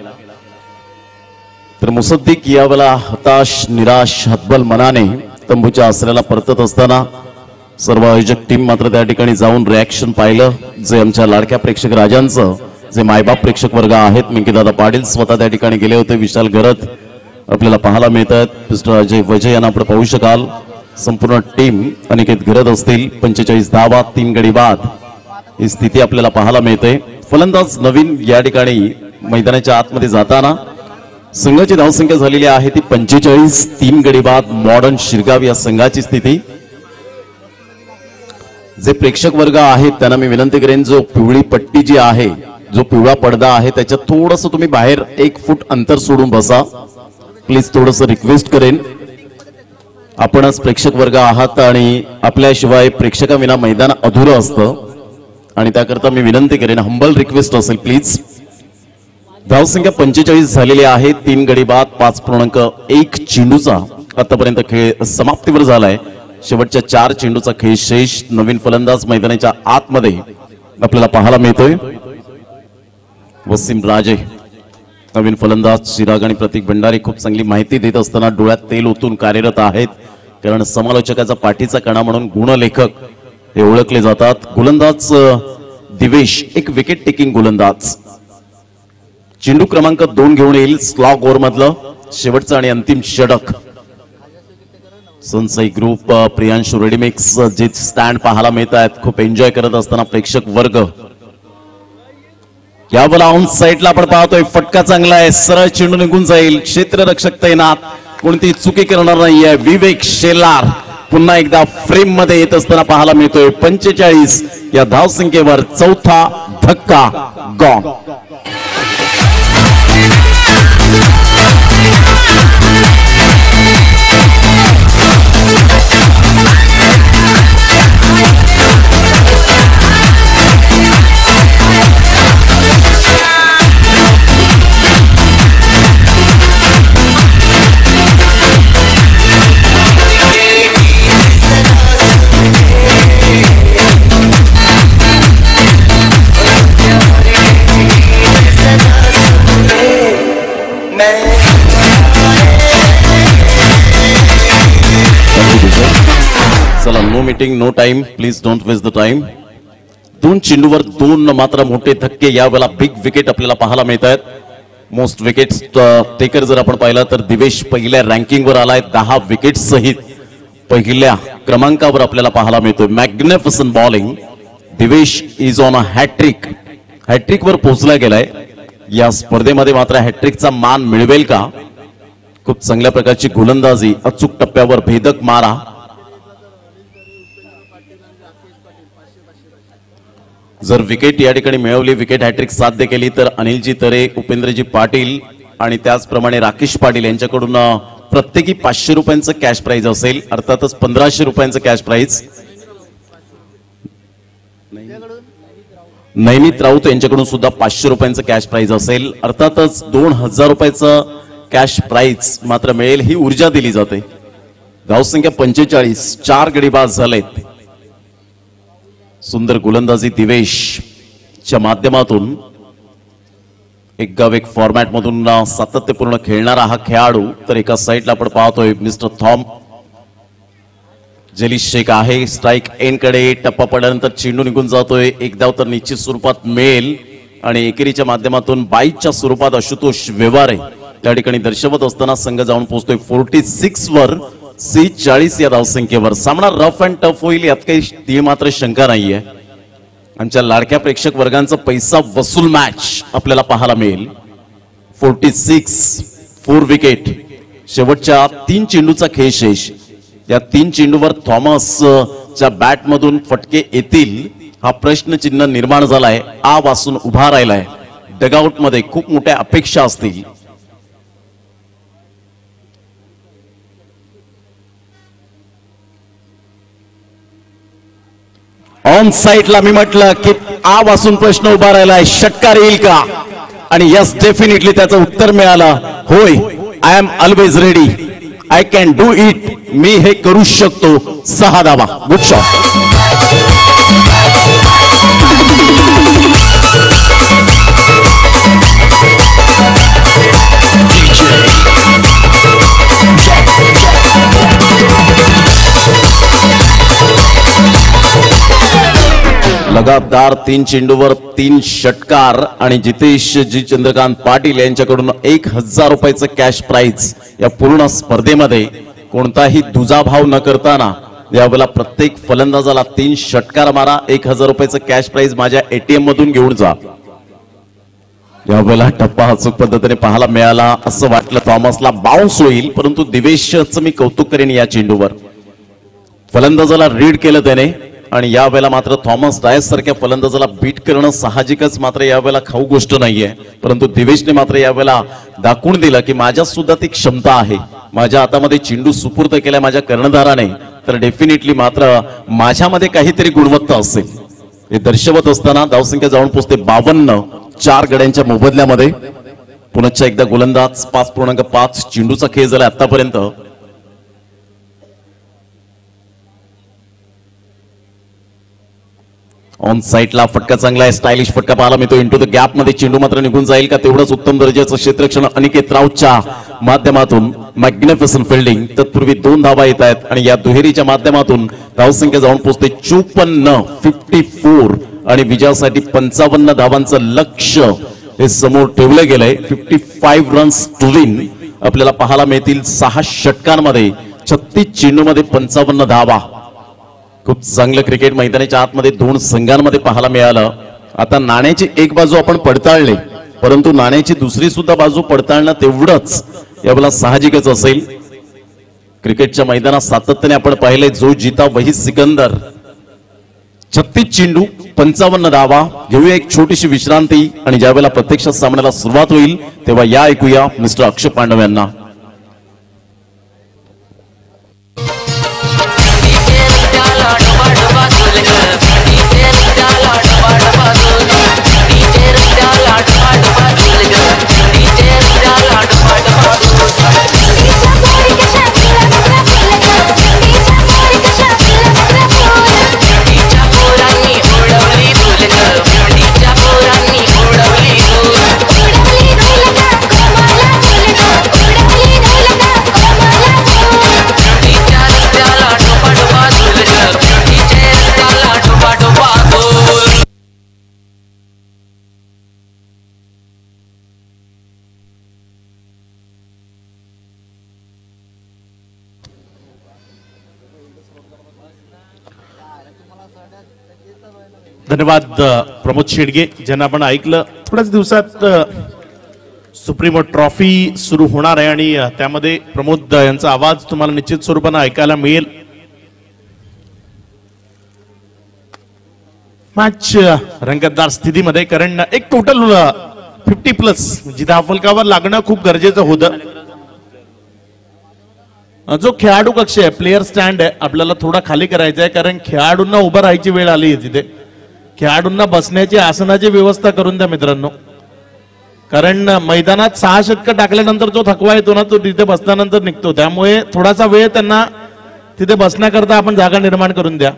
तर मुसद्दीक यावेळेला हताश निराश हतबल मनाने तंबूच्या आसऱ्याला परतत असताना सर्व आयोजक टीम मात्र त्या ठिकाणी जाऊन रिॲक्शन पाहिलं. जे आमच्या लाडक्या प्रेक्षक राजांचं जे मायबाप प्रेक्षक वर्ग आहेत, मिंकीदादा पाटील स्वतः त्या ठिकाणी गेले होते. विशाल गरत आपल्याला पाहायला मिळतात. मिस्टर अजय वजय यांना आपण पाहू शकाल. संपूर्ण टीम अनिकेत गरत असतील. 45 धावा 3 गडी बाद ही स्थिती आपल्याला पाहायला मिळते. फलंदाज नवीन या ठिकाणी मैदानाच्या आतमध्ये जाताना संघाची धावसंख्या झालेली आहे ती 45. 3 गडी बाद मॉडर्न शिरगाव या संघाची स्थिती. जे प्रेक्षक वर्ग आहेत त्यांना मी विनंती करेन, जो पिवळी पट्टी जी आहे, जो पिवळा पडदा आहे त्याच्यात थोडस तुम्ही बाहेर 1 फूट अंतर सोडून बसा प्लीज. थोडस रिक्वेस्ट करेन. आपणच प्रेक्षक वर्ग आहात आणि आपल्याशिवाय प्रेक्षकाविना मैदान अधुरं असतं आणि त्याकरता मी विनंती करेन, हंबल रिक्वेस्ट असेल प्लीज. धावसंख्या 45 झालेली आहे. 3 गडी बाद 5.1 चेंडूचा आतापर्यंत खेळ समाप्तीवर झालाय. शेवटच्या 4 चेंडूचा खेळ शेष. नवीन फलंदाज मैदानाच्या आतमध्ये आपल्याला पाहायला मिळतोय. वसीम राजे नवीन फलंदाज. चिराग आणि प्रतीक भंडारी खूप चांगली माहिती देत असताना डोळ्यात तेल ओतून कार्यरत आहेत, कारण समालोचकाचा पाठीचा कणा म्हणून गुणलेखक हे ओळखले जातात. गोलंदाज दिवेश एक विकेट टेकिंग गोलंदाज. चेंडू क्रमांक 2 घेऊन येईल स्लॉग ओव्हर मधलं शेवटचं आणि अंतिम षटक. सनसाई ग्रुप प्रियांशू रेडीमिक्स जे स्टँड पाहायला मिळत आहेत खूप एन्जॉय करत असताना प्रेक्षक वर्ग. यावेळेला ऑन साईडला आपण पाहतोय फटका चांगला आहे. सरळ चेंडू निघून जाईल. क्षेत्ररक्षक तैनात, कोणती चुकी करणार नाहीये. विवेक शेलार पुन्हा एकदा फ्रेम मध्ये येत असताना पाहायला मिळतोय. 45 या धावसंख्येवर चौथा धक्का गॉन. चला, no meeting no time, please don't waste the time. 2 चेंडूवर 2 मात्र मोठे धक्के. यावेळेला बिग विकेट आपल्याला पाहायला मिळत आहेत. मोस्ट विकेट टेकर जर आपण पाहिला तर दिवेश पहिल्या रँकिंगवर आलाय. 10 विकेट सहित पहिल्या क्रमांकावर आपल्याला पाहायला मिळतोय. Magnificent bowling. Divesh is on a hattrick. Hattrick वर पोहोचला गेलाय. या स्पर्धेमध्ये मात्र हॅट्रिकचा मान मिळवेल का? खूप चांगल्या प्रकारची गोलंदाजी. अचूक टप्प्यावर भेदक मारा. जर विकेट या ठिकाणी मिळवली, विकेट हॅट्रिक साध्य केली तर अनिलजी तरे, उपेंद्रजी पाटील आणि त्याचप्रमाणे राकेश पाटील यांच्याकडून प्रत्येकी 500 रुपयांचं कॅश प्राइज असेल. अर्थातच 1500 रुपयांचं कॅश प्राइज. नैमित राऊत यांच्याकडून सुद्धा 500 रुपयांचं कॅश प्राइज असेल. अर्थातच 2000 रुपयाचं कॅश प्राइज मात्र मिळेल, ही ऊर्जा दिली जाते. धावसंख्या 45. 4 गडी बाद झालेत. सुंदर गोलंदाजी दिवेश च्या माध्यमातून एक गाव एक फॉर्मॅट मधून सातत्यपूर्ण खेळणारा हा खेळाडू. तर एका साईडला आपण पाहतोय मिस्टर थॉम जलीश शेख आहे. स्ट्राईक एंड कडे टप्पा पडल्यानंतर चेंडू निघून जातोय. एक धाव तर निश्चित स्वरूपात मिळेल आणि एकेरीच्या माध्यमातून 22च्या स्वरूपात आशुतोष व्यवहारे त्या ठिकाणी दर्शवत असताना संघ जाऊन पोहोचतोय 46 वर. 40 या धावसंख्येवर सामना रफ अँड टफ होईल यात काही मात्र शंका नाहीये. आमच्या लाडक्या प्रेक्षक वर्गांचा पैसा वसूल मॅच आपल्याला पाहायला मिळेल. 46 4 विकेट. शेवटच्या 3 चेंडूचा खेळ शेष. या 3 चेंडूवर थॉमस च्या बॅट मधून फटके येतील हा प्रश्नचिन्ह निर्माण झालाय. आ वासून उभा राहिलाय. डगआउट मध्ये खूप मोठ्या अपेक्षा असतील. ऑन साईडला मी म्हटलं की आ वासून प्रश्न उभा राहिलाय. षटकार येईल का? आणि यस डेफिनेटली त्याचं उत्तर मिळालं. होय, I am always ready, I can do it, मी हे करू शकतो. 6 धावा. Good shot. लगातार 3 चेंडूवर 3 षटकार आणि जितेश जी चंद्रकांत पाटील यांच्याकडून 1000 रुपयाचं कॅश प्राइज. या पूर्ण स्पर्धेमध्ये कोणताही दुजाभाव न करताना यावेळेला प्रत्येक फलंदाजाला 3 षटकार मारा, 1000 रुपयाचं कॅश प्राइज माझ्या ATM मधून घेऊन जा. यावेळेला टप्पा अचूक पद्धतीने पाहायला मिळाला. असं वाटलं थॉमसला बाउन्स होईल, परंतु दिवेशचं मी कौतुक करेन या चेंडूवर. फलंदाजाला रीड केलं त्याने आणि यावेळेला मात्र थॉमस डायस सारख्या फलंदाजाला बीट करणं साहजिकच मात्र यावेळेला खाऊ गोष्ट नाहीये. परंतु दिवेशने मात्र यावेळेला दाखवून दिलं की माझ्यात सुद्धा ती क्षमता आहे. माझ्या हातामध्ये चेंडू सुपूर्द केलाय माझ्या कर्णधाराने, तर डेफिनेटली मात्र माझ्यामध्ये काहीतरी गुणवत्ता असेल हे दर्शवत असताना धावसंख्या जाऊन पोहोचते 52. 4 गड्यांच्या मोबदल्यामध्ये पुन्हा एकदा गोलंदाज 5.5 चेंडूचा खेळ झाला आतापर्यंत. ऑन साइडला फटका चांगला आहे, स्टायलिश फटका पाहायला मिळतो. इंटू द गॅप मध्ये चेंडू मात्र निघून जाईल का तेवढंच उत्तम दर्जाचं क्षेत्ररक्षण अनिकेत राऊतच्या माध्यमातून. Magnificent fielding. तत्पूर्वी 2 धावा येत आहेत आणि या दुहेरीच्या माध्यमातून धावसंख्या जाऊन पोहोचते 54 आणि विजयासाठी 55 धावांचं लक्ष्य हे समोर ठेवलं गेलंय. 55 रन्स टू विन आपल्याला पाहायला मिळतील 6 षटकांमध्ये. 36 चेंडूमध्ये 55 धावा. खूप चांगलं क्रिकेट मैदानाच्या आतमध्ये 2 संघांमध्ये पाहायला मिळालं. आता नाण्याची एक बाजू आपण पडताळली, परंतु नाण्याची दुसरी सुद्धा बाजू पडताळणं तेवढंच यावेळेला साहजिकच असेल. क्रिकेटच्या मैदानात सातत्याने आपण पाहिले जो जीता वही सिकंदर. 36 चेंडू 55 धावा. घेऊया एक छोटीशी विश्रांती आणि ज्यावेळेला प्रत्यक्षात सामन्याला सुरुवात होईल तेव्हा या ऐकूया मिस्टर अक्षय पांडव यांना. धन्यवाद प्रमोद शेडगे ज्यांना आपण ऐकलं. थोड्याच दिवसात सुप्रीमो ट्रॉफी सुरू होणार आहे आणि त्यामध्ये प्रमोद यांचा आवाज तुम्हाला निश्चित स्वरूपाने ऐकायला मिळेल. मॅच रंगतदार स्थितीमध्ये, कारण एक टोटल 50+ जिथे फलकावर लागणं खूप गरजेचं होतं. जो खेळाडू कक्ष आहे, प्लेयर स्टँड आहे, आपल्याला थोडा खाली करायचा आहे, कारण खेळाडूंना उभं राहायची वेळ आली आहे तिथे. खेळाडूंना बसण्याची आसनाची व्यवस्था करून द्या मित्रांनो, कारण मैदानात 6 षटकं टाकल्यानंतर जो थकवा येतो ना तो तिथे बसल्यानंतर निघतो. त्यामुळे थोडासा वेळ त्यांना तिथे बसण्याकरता आपण जागा निर्माण करून द्या.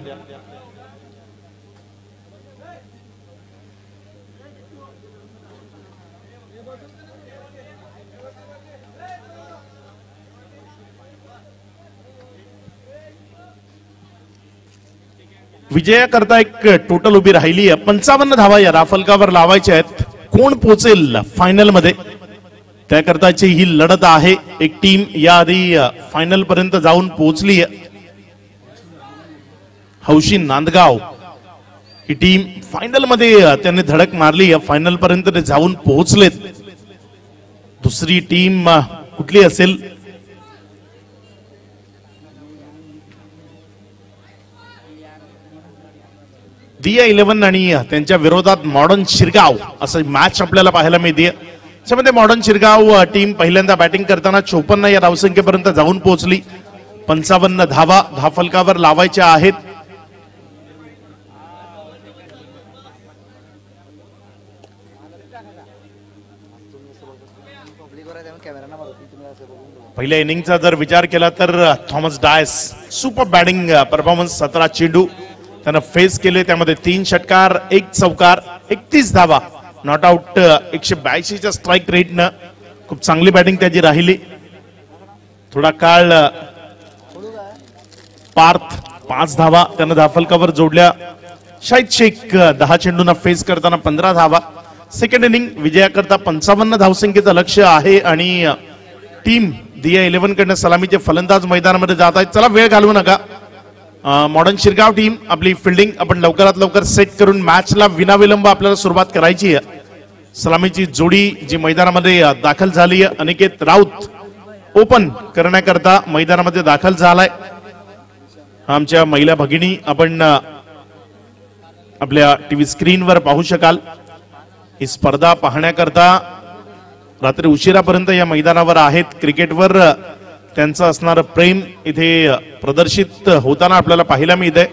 विजयाकरता एक टोटल उभी राहिली आहे. 55 धावा या राफलकावर लावायच्या आहेत. कोण पोहोचेल फायनल मध्ये त्याकरताची ही लढत आहे. एक टीम याआधी फायनल पर्यंत जाऊन पोहोचली आहे. हौशी नांदगाव ही टीम फायनल मध्ये त्यांनी धडक मारली आहे. फायनल पर्यंत ते जाऊन पोहोचलेत. दुसरी टीम कुठली असेल? दिया 11 आणि त्यांच्या विरोधात मॉडर्न शिरगाव असं मॅच आपल्याला पाहायला मिळते. त्यामध्ये मॉडर्न शिरगाव टीम पहिल्यांदा बॅटिंग करताना 54 या धावसंख्येपर्यंत जाऊन पोहोचली. 55 धावा धावफलकावर लावायच्या आहेत. पहिल्या इनिंगचा जर विचार केला तर Thomas Dias super batting performance, 17 चेंडू त्यानं फेस केले, त्यामध्ये 3 षटकार 1 चौकार 31 धावा, नॉट आउट 182च्या स्ट्राईक रेटनं खूप चांगली बॅटिंग त्याची राहिली. थोडा काळ पार्थ 5 धावा त्यानं धाफलकावर जोडल्या. शाहिद शेख 10 चेंडूंना फेस करताना 15 धावा. सेकंड इनिंग विजयाकरता 55 धावसंख्येचं लक्ष्य आहे आणि टीम दिया 11 कडनं सलामीचे फलंदाज मैदानामध्ये जात आहेत. चला वेळ घालवू नका. मॉडर्न शिरगाव टीम आपली फिल्डिंग आपण लवकरात लवकर सेट करून मॅचला विनाविलंब आपल्याला सुरुवात करायची आहे. सलामीची जोडी जी मैदानामध्ये दाखल झाली आहे, अनिकेत राऊत ओपन करण्याकरता मैदानामध्ये दाखल झालाय. आमच्या महिला भगिनी आपण आपल्या टीव्ही स्क्रीनवर पाहू शकाल. ही स्पर्धा पाहण्याकरता रात्री उशिरापर्यंत या मैदानावर आहेत. क्रिकेटवर त्यांचं असणारं प्रेम इथे प्रदर्शित होताना आपल्याला पाहायला मिळतंय.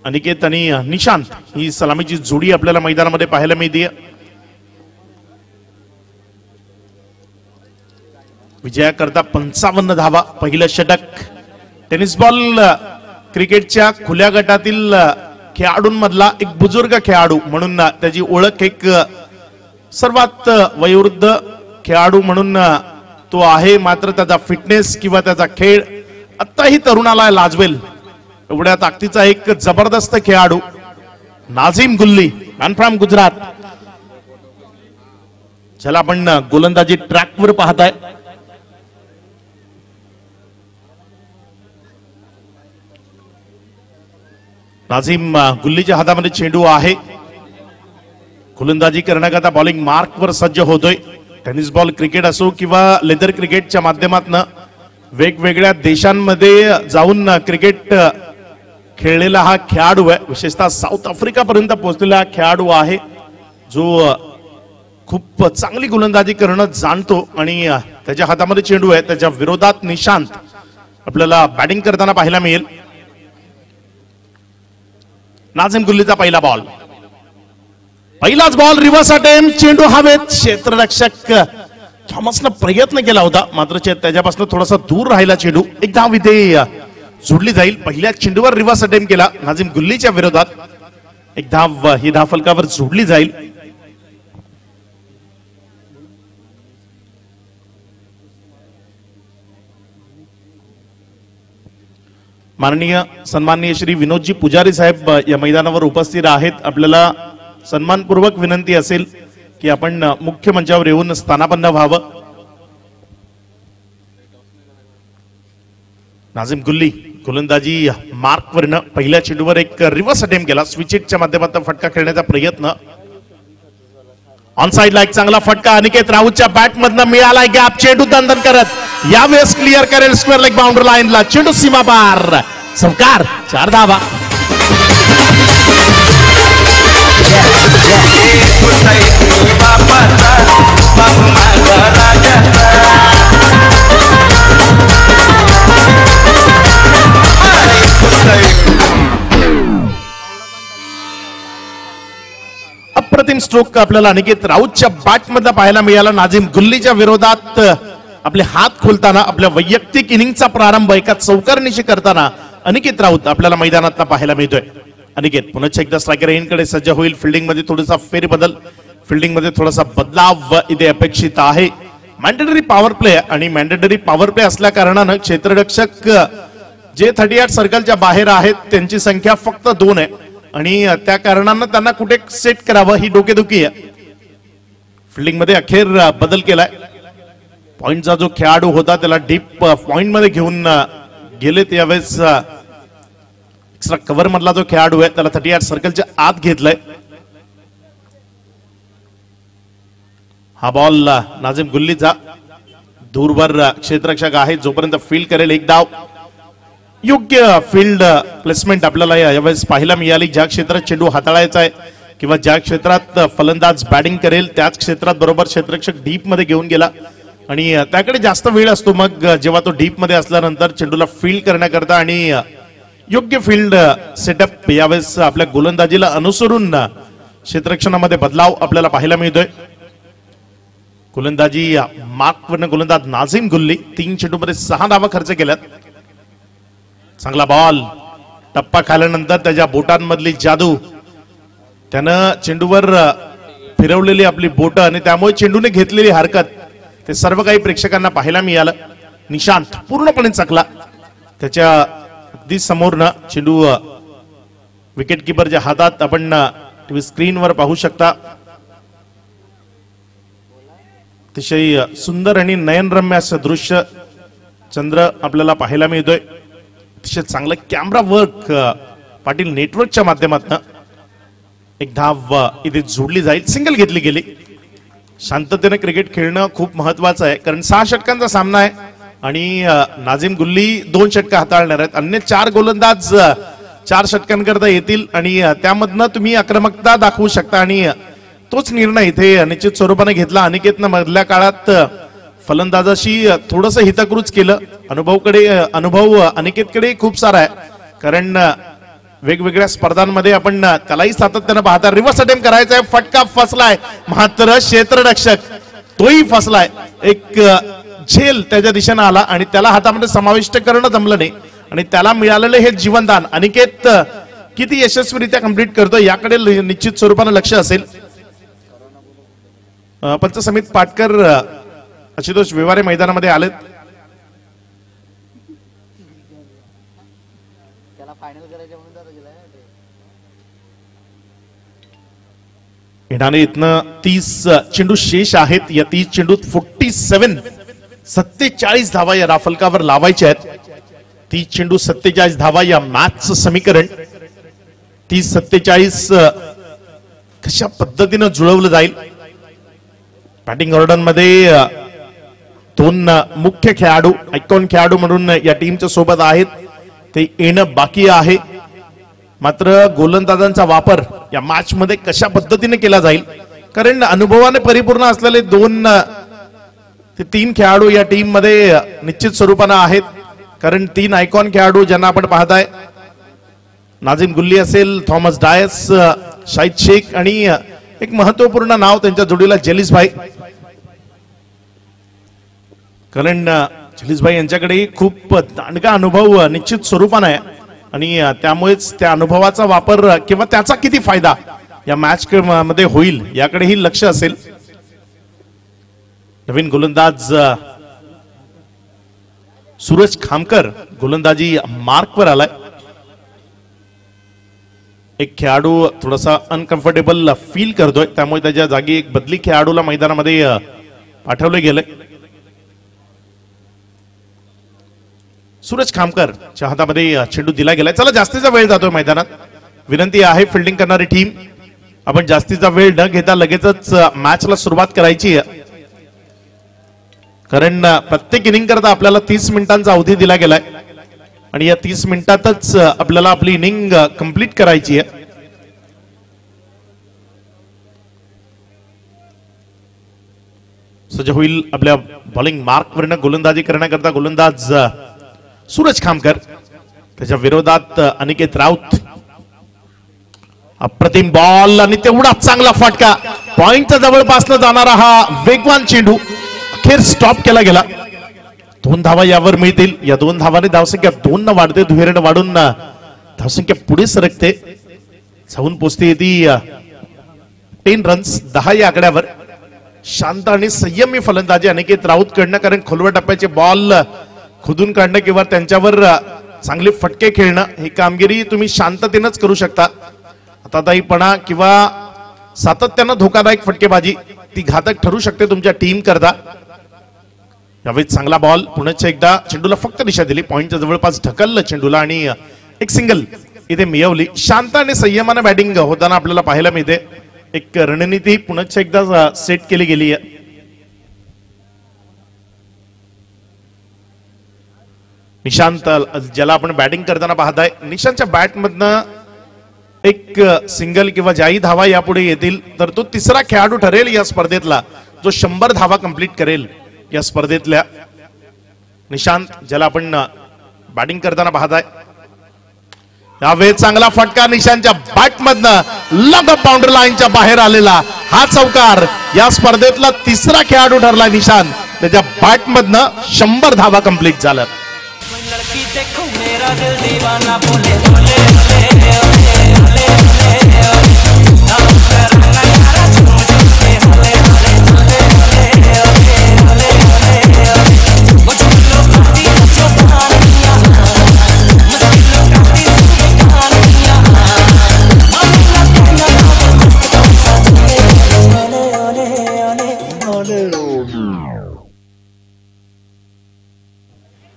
अनिकेत आणि निशांत ही सलामीची जोडी आपल्याला मैदानामध्ये पाहायला मिळते. विजयाकरता 55 धावा, पहिलं षटक. टेनिस बॉल क्रिकेटच्या खुल्या गटातील खेळाडूंमधला एक बुजुर्ग खेळाडू म्हणून त्याची ओळख, एक सर्वात वयोवृद्ध खेळाडू म्हणून तो आहे. मात्र त्याचा फिटनेस किंवा त्याचा खेळ आत्ताही तरुणाला लाजवेल एवढ्या ताकदीचा एक जबरदस्त खेळाडू नाझीम गुल्ली, मॅन फ्रॉम गुजरात, ज्याला आपण गोलंदाजी ट्रॅकवर पाहताय. नाझीम गुल्लीच्या हातामध्ये चेंडू आहे. गोलंदाजी करण्याकरता बॉलिंग मार्कवर सज्ज होतोय. टेनिस बॉल क्रिकेट असो किंवा लेदर क्रिकेटच्या माध्यमातून वेगवेगळ्या देशांमध्ये जाऊन क्रिकेट खेळलेला हा खेळाडू आहे. विशेषतः साऊथ आफ्रिकापर्यंत पोहोचलेला हा खेळाडू आहे, जो खूप चांगली गोलंदाजी करणं जाणतो आणि त्याच्या हातामध्ये चेंडू आहे. त्याच्या विरोधात निशांत आपल्याला बॅटिंग करताना पाहायला मिळेल. नाझीम गुल्लीचा पहिला बॉल, पहिलाच बॉल, रिव्हर्स अटेम्प्ट, चेंडू हवेत. क्षेत्ररक्षक थॉमसनं प्रयत्न केला होता, मात्र त्याच्यापासून थोडासा दूर राहिला चेंडू. एक धाव इथे जोडली जाईल. पहिल्या चेंडूवर रिव्हर्स अटेम्प्ट केला नाझीम गुल्लीच्या विरोधात. एक धाव ही धाव फलकावर जोडली जाईल. माननीय सन्माननीय श्री विनोदजी पुजारी साहेब या मैदानावर उपस्थित आहेत. आपल्याला सन्मानपूर्वक विनंती असेल की आपण मुख्य मंचावर येऊन स्थानापन्न व्हावं. नाझीम गुल्ली गोलंदाजी मार्कवरनं पहिल्या चेंडूवर एक रिव्हर्स अटेम्प्ट केला. स्विच हिटच्या माध्यमातून फटका खेळण्याचा प्रयत्न. ऑन साइडला एक चांगला फटका अनिकेत राऊतच्या बॅटमधनं मिळाला. गॅप, चेंडू दंदन करत यावेळेस क्लिअर करेल स्क्वेअर लेग बाउंड्री लाईनला. चेंडू सीमा पार, चौकार, 4 धावा. अप्रतिम स्ट्रोक आपल्याला अनिकेत राऊतच्या बॅटमधला पाहायला मिळाला. नाझीम गुल्लीच्या विरोधात आपले हात खोलताना आपल्या वैयक्तिक इनिंगचा प्रारंभ एका चौकारनिशी करताना अनिकेत राऊत आपल्याला मैदानात पाहायला मिळतोय. अनिकेत पुन्हा एकदा स्ट्रायकर एंडकडे सज्ज होईल. फिल्डिंग मध्ये थोडासा फेरबदल, फिल्डिंग मध्ये थोडासा बदलाव इथे अपेक्षित आहे. मॅन्डेटरी पॉवर प्ले आणि मॅन्डेटरी पॉवर प्ले असल्या कारणानं क्षेत्ररक्षक जे 38 सर्कलच्या बाहेर आहेत त्यांची संख्या फक्त 2 आहे आणि त्या कारणानं त्यांना कुठे सेट करावं ही डोकेदुखी आहे. फिल्डिंग मध्ये अखेर बदल केलाय. पॉइंटचा जो खेळाडू होता त्याला डीप पॉइंट मध्ये घेऊन गेले. त्यावेळेस एक्स्ट्रा कव्हर मधला जो खेळाडू आहे त्याला 38 सर्कलच्या आत घेतलंय. हा बॉल नाझीम गुल्लीचा दूरवर क्षेत्ररक्षक आहे, जोपर्यंत फील्ड करेल एक धाव. योग्य फील्ड प्लेसमेंट आपल्याला यावेळेस पाहायला मिळाली. ज्या क्षेत्रात चेंडू हाताळायचा आहे किंवा ज्या क्षेत्रात फलंदाज बॅटिंग करेल त्याच क्षेत्रात बरोबर क्षेत्ररक्षक डीप मध्ये घेऊन गेला आणि त्याकडे जास्त वेळ असतो. मग जेव्हा तो डीप मध्ये असल्यानंतर चेंडूला फील्ड करण्याकरता आणि योग्य फील्ड सेटअप यावेळेस आपल्या गोलंदाजीला अनुसरून क्षेत्ररक्षणामध्ये बदलाव आपल्याला पाहायला मिळतोय. गोलंदाजी मार्कवरनं गोलंदाज नाझीम गुल्ली 3 चेंडूमध्ये 6 धावा खर्च केल्यात. चांगला बॉल टप्पा खाल्यानंतर त्याच्या बोटांमधली जादू, त्यानं चेंडूवर फिरवलेली आपली बोट आणि त्यामुळे चेंडूने घेतलेली हरकत, ते सर्व काही प्रेक्षकांना पाहायला मिळालं. निशांत पूर्णपणे चकला, त्याच्या अगदी समोरनं चेंडू विकेट किपरच्या हातात आपण टीव्ही स्क्रीनवर पाहू शकता. अतिशय सुंदर आणि नयनरम्य असं दृश्य चंद्र आपल्याला पाहायला मिळतोय. अतिशय चांगलं कॅमेरा वर्क पाटील नेटवर्कच्या माध्यमातून एक धाव इथे जोडली जाईल. सिंगल घेतली गेली. शांततेने क्रिकेट खेळणं खूप महत्वाचं आहे, कारण 6 षटकांचा सामना आहे आणि नाझीम गुल्ली 2 षटकं हाताळणार आहेत. अन्य 4 गोलंदाज 4 षटकांकरता येतील आणि त्यामधनं तुम्ही आक्रमकता दाखवू शकता आणि तोच निर्णय इथे निश्चित स्वरूपाने घेतला. अनिकेतनं मधल्या काळात फलंदाजाशी थोडस हितकृत केलं. अनुभव अनिकेतकडे खूप सारा आहे, कारण वेगवेगळ्या स्पर्धांमध्ये आपण त्यालाही सातत्यानं पाहता. रिव्हर्स अटेम्प्ट करायचा आहे, फटका फसलाय, मात्र क्षेत्ररक्षक तोही फसलाय. एक झेल त्याच्या दिशेनं आला आणि त्याला हातामध्ये समाविष्ट करणं जमलं नाही आणि त्याला मिळालेलं हे जीवनदान अनिकेत किती यशस्वीरित्या कंप्लीट करतो याकडे निश्चित स्वरूपानं लक्ष असेल. पंच समित पाटकर आशुतोष व्यवहारे मैदानामध्ये आलेत. त्याला फायनल करायचं म्हणून तर गेलाय ना ते. येणारे इथनं 30 चेंडू शेष आहेत. या 30 चेंडूत 47 धावा या राफलकावर लावायच्या आहेत. 30 चेंडू 47 धावा या मॅचचं समीकरण. 30-47 कशा पद्धतीनं जुळवलं जाईल. बॅटिंग ऑर्डर मध्ये 2 मुख्य खेळाडू, आयकॉन खेळाडू म्हणून या टीमच्या सोबत आहेत, ते येणं बाकी आहे. मात्र गोलंदाजांचा वापर या मॅच मध्ये कशा पद्धतीने केला जाईल, कारण अनुभवाने परिपूर्ण असलेले 2 ते 3 खेळाडू या टीम मध्ये निश्चित स्वरूपानं आहेत. कारण 3 आयकॉन खेळाडू ज्यांना आपण पाहताय, नाझीम गुल्ली असेल, थॉमस डायस, शाहिद शेख आणि एक महत्वपूर्ण नाव त्यांच्या जोडीला जलीस भाई. कारण जलीस भाई यांच्याकडे खूप दांडगा अनुभव निश्चित स्वरूपानं आहे आणि त्यामुळेच त्या अनुभवाचा वापर किंवा त्याचा किती फायदा या मॅच मध्ये होईल याकडेही लक्ष असेल. नवीन गोलंदाज सूरज खामकर गोलंदाजी मार्कवर आलाय. एक खेळाडू थोडासा अनकम्फर्टेबल फील करतोय, त्यामुळे त्याच्या जागी एक बदली खेळाडूला मैदानामध्ये पाठवले गेले. सूरज खामकर च्या हातामध्ये चेंडू दिला गेलाय. चला, जास्तीचा वेळ जातोय मैदानात. विनंती आहे फिल्डिंग करणारी टीम, आपण जास्तीचा वेळ न घेता लगेचच मॅचला सुरुवात करायची आहे. कारण प्रत्येक इनिंग करता आपल्याला 30 मिनिटांचा अवधी दिला गेलाय आणि या 30 मिनिटातच आपल्याला आपली इनिंग कंप्लीट करायची आहे. सज्ज होईल आपल्या बॉलिंग मार्कवरनं गोलंदाजी करण्याकरता गोलंदाज सूरज खामकर, त्याच्या विरोधात अनिकेत राऊत. अप्रतिम बॉल आणि तेवढा चांगला फटका. पॉइंटच्या जवळपासनं जाणारा हा वेगवान चेंडू अखेर स्टॉप केला गेला. 2 धावा यावर मिळतील. या 2 धावाने धावसंख्या 2 न वाढते, दुहेरीनं वाढून धावसंख्या पुढे सरकते, जाऊन पोचते ती 10 रन्स 10 या आकड्यावर. शांत आणि संयमी फलंदाजी अनिकेत राऊत कडनं, कारण खोलवर टप्प्याचे बॉल खोदून काढणं किंवा त्यांच्यावर चांगले फटके खेळणं ही कामगिरी तुम्ही शांततेनंच करू शकता. हाताताईपणा किंवा सातत्यानं धोकादायक फटकेबाजी ती घातक ठरू शकते तुमच्या टीम करता. यावेळी चांगला बॉल, पुन्हा एकदा चेंडूला फक्त दिशा दिली, पॉइंटच्या जवळपास ढकललं चेंडूला आणि एक सिंगल इथे मिळवली. शांत आणि संयमानं बॅटिंग होताना आपल्याला पाहायला मिळते. एक रणनीती पुन्हा एकदा सेट केली गेली आहे. निशांत, ज्याला आपण बॅटिंग करताना पाहताय, निशांतच्या बॅट मधनं एक सिंगल किंवा ज्याही धावा यापुढे येतील तर तो 3रा खेळाडू ठरेल या स्पर्धेतला जो 100 धावा कंप्लीट करेल या स्पर्धेतल्या. निशांत, ज्याला आपण बॅटिंग करताना पाहताय, यावेळी चांगला फटका निशांच्या बॅट मधनं लॉंग बाउंड्री लाईनच्या बाहेर आलेला हा चौकार या स्पर्धेतला तिसरा खेळाडू ठरला निशांत. त्याच्या बॅट मधनं 100 धावा कंप्लीट झाल्या.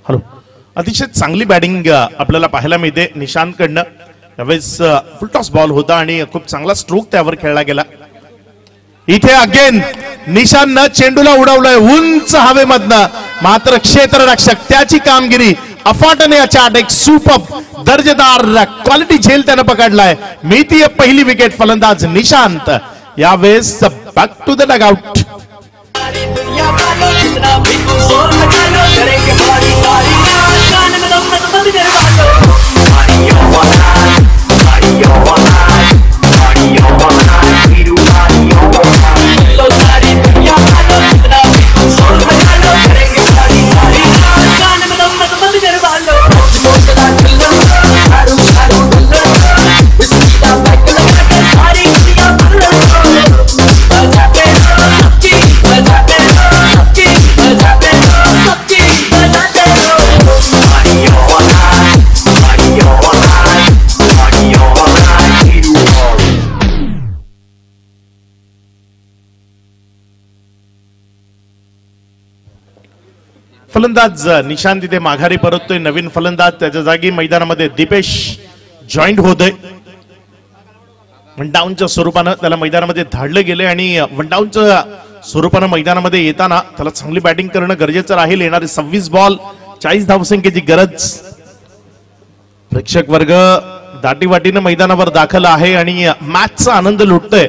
हॅलो, अतिशय चांगली बॅटिंग आपल्याला पाहायला मिळते निशांतकडनं. यावेळेस फुलटॉस बॉल होता आणि खूप चांगला स्ट्रोक त्यावर खेळला गेला. इथे अगेन निशांतनं चेंडूला उडवलंय उंच हवेमधनं, मात्र क्षेत्ररक्षक त्याची कामगिरी अफाटने अचाट एक सुपर दर्जेदार क्वालिटी झेल त्यानं पकडलाय. मिळतीये पहिली विकेट फलंदाज निशांत. यावेळेस बॅक टू द डगआउट. फलंदाज निशांत तिथे माघारी परततोय. नवीन फलंदाज त्याच्या जागी मैदानामध्ये दीपेश जॉईंट होतोय. वन डाऊनच्या स्वरूपानं त्याला मैदानामध्ये धाडलं गेले आणि वन डाऊनच्या स्वरूपानं मैदानामध्ये येताना त्याला चांगली बॅटिंग करणं गरजेचं राहील. येणारे 26 बॉल 40 धावसंख्येची गरज. प्रेक्षक वर्ग दाटीवाटीनं मैदानावर दाखल आहे आणि मॅचचा आनंद लुटतोय,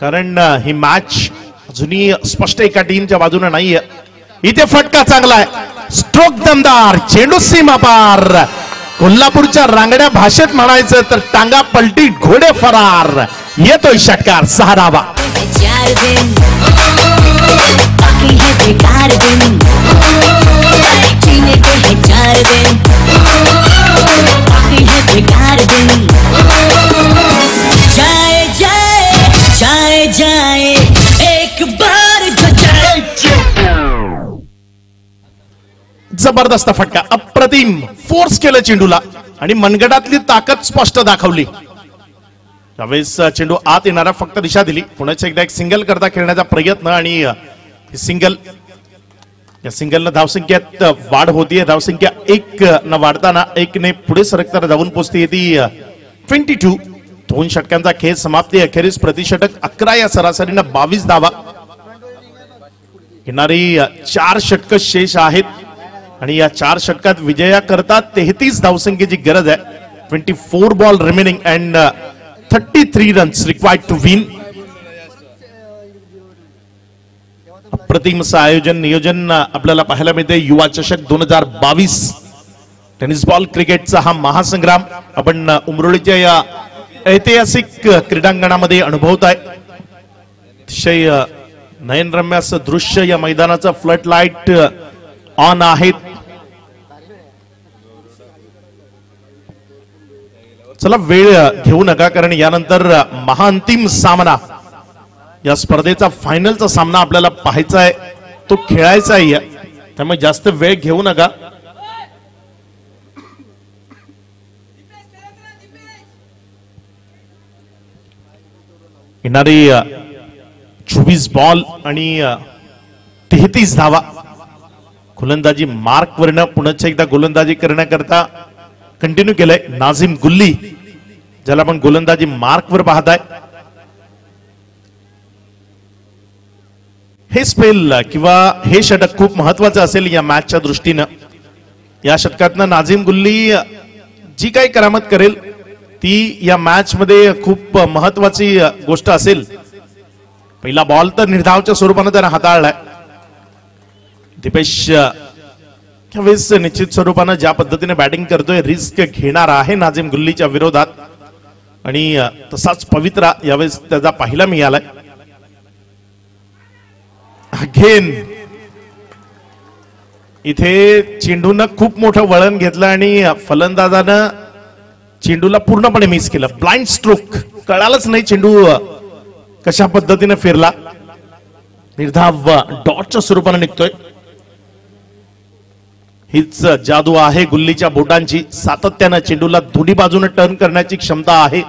कारण ही मॅच अजूनही स्पष्ट एका टीमच्या बाजूने नाहीये. इथे फटका चांगला आहे, स्ट्रोक दमदार, चेंडू सीमा पार. कोल्हापूरच्या रांगड्या भाषेत म्हणायचं तर टांगा पलटी घोडे फरार. येतोय षटकार 6 धावा. जबरदस्त फटका, अप्रतिम फोर्स केलं चेंडूला आणि मनगटातली ताकद स्पष्ट दाखवली. त्यावेळेस चेंडू आत येणारा फक्त दिशा दिली. पुण्याच्या एकदा एक सिंगल करता खेळण्याचा प्रयत्न आणि सिंगल, या सिंगलनं धावसंख्येत वाढ होतीये. धावसंख्या 1 न वाढताना 1 ने पुढे सरकता जाऊन पोहोचते ती 22. 2 षटकांचा खेळ समाप्ती. अखेरीस प्रतिषटक 11 या सरासरीनं 22 धावा. येणारी 4 षटक शेष आहेत आणि या 4 षटकात विजयाकरता 33 धावसंख्येची गरज आहे. 24 ball remaining and 33 runs required to win. अप्रतिम असं आयोजन नियोजन आपल्याला पाहायला मिळते. युवा चषक 2022 टेनिस बॉल क्रिकेटचा हा महासंग्राम आपण उमरोळीच्या या ऐतिहासिक क्रीडांगणामध्ये अनुभवताय. अतिशय नयनरम्य असं दृश्य या मैदानाचं. फ्लड लाईट ऑन आहेत. चला वेळ घेऊ नका, कारण यानंतर महाअंतिम सामना, या स्पर्धेचा फायनलचा सामना आपल्याला पाहायचा आहे, तो खेळायचा आहे. त्यामुळे जास्त वेळ घेऊ नका. येणारी 24 बॉल आणि 33 धावा. गोलंदाजी मार्क वरनं पुन्हा एकदा गोलंदाजी करण्याकरता कंटिन्यू केलंय नाझिम गुल्ली, ज्याला आपण गोलंदाजी मार्क वर पाहताय. हे स्पेल किंवा हे षटक खूप महत्वाचं असेल या मॅचच्या दृष्टीनं. या षटकातनं नाझिम गुल्ली जी काही करामत करेल ती या मॅच मध्ये खूप महत्वाची गोष्ट असेल. पहिला बॉल तर निर्धावच्या स्वरूपानं त्यानं हाताळलाय. दीपेश त्यावेळेस निश्चित स्वरूपानं ज्या पद्धतीने बॅटिंग करतोय, रिस्क घेणार आहे नाझीम गुल्लीच्या विरोधात आणि तसाच पवित्रा यावेळेस त्याचा पहिला मिळालाय. अगेन इथे चेंडूनं खूप मोठं वळण घेतलं आणि फलंदाजानं चेंडूला पूर्णपणे मिस केलं. ब्लाइंड स्ट्रोक, कळालंच नाही चेंडू कशा पद्धतीने फिरला. निर्धाव डॉटच्या स्वरूपाने निघतोय. हीच जादू आहे गुल्लीच्या बोटांची. सातत्यानं चेंडूला दोन्ही बाजूने टर्न करण्याची क्षमता आहे.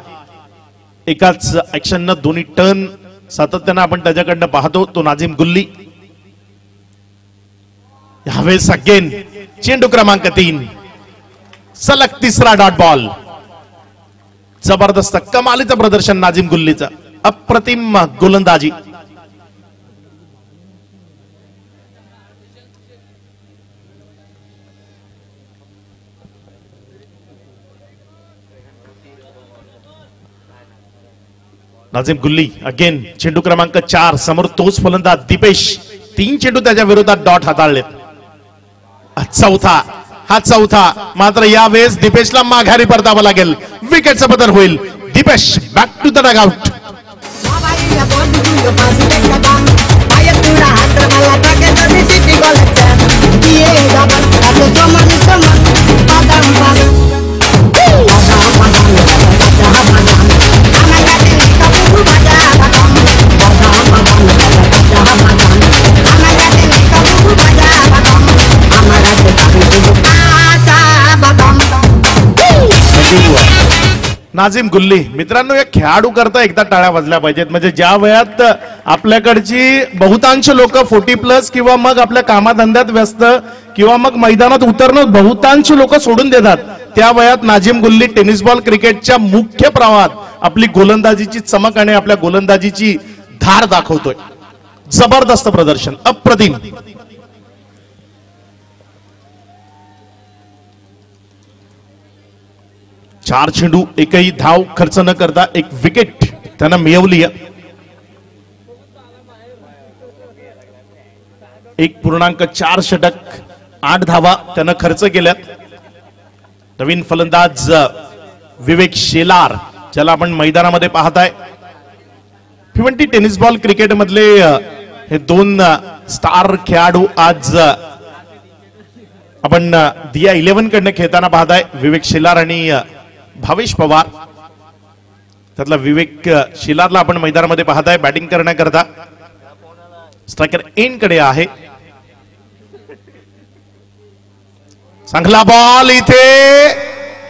एकाच ऍक्शननं दोन्ही टर्न सातत्यानं आपण त्याच्याकडनं पाहतो तो नाझीम गुल्ली. यावेळेस अगेन चेंडू क्रमांक 3, सलग तिसरा डॉट बॉल. जबरदस्त कमालीचं प्रदर्शन नाझीम गुल्लीचं. अप्रतिम गोलंदाजी. नाझीम गुल्ली अगेन चेंडू क्रमांक 4. समोर तोच फलंदाज दिपेश. 3 चेंडू त्याच्या विरोधात डॉट हाताळलेत. चौथा मात्र यावेळेस दिपेशला माघारी परतावं लागेल. विकेटचं बदल होईल. Dipesh back to the dugout. Nazim Gulli मित्रांनो, या खेळाडू करता एकदा टाळ्या वाजल्या पाहिजेत. म्हणजे ज्या वयात आपल्याकडची बहुतांश लोक 40+ किंवा मग आपल्या कामाधंद्यात व्यस्त किंवा मग मैदानात उतरणं बहुतांश लोक सोडून देतात, त्या वयात नाझीम गुल्ली टेनिस बॉल क्रिकेटच्या मुख्य प्रवाहात आपली गोलंदाजीची चमक आणि आपल्या गोलंदाजीची धार दाखवतोय. जबरदस्त प्रदर्शन, अप्रतिम. चार चेंडू, एकही धाव खर्च न करता एक विकेट त्यानं मिळवली. 1.4 षटक, 8 धावा त्यानं खर्च केल्यात. नवीन फलंदाज विवेक शेलार, ज्याला आपण मैदानामध्ये पाहताय. T20 टेनिस बॉल क्रिकेट मधले हे 2 स्टार खेळाडू आज आपण दिया 11 कडनं खेळताना पाहताय. विवेक शेलार आणि भावेश पवार. त्यातला विवेक शेलारला आपण मैदानामध्ये पाहताय बॅटिंग करण्याकरता. स्ट्रायकर एन कडे आहे. चांगला बॉल. इथे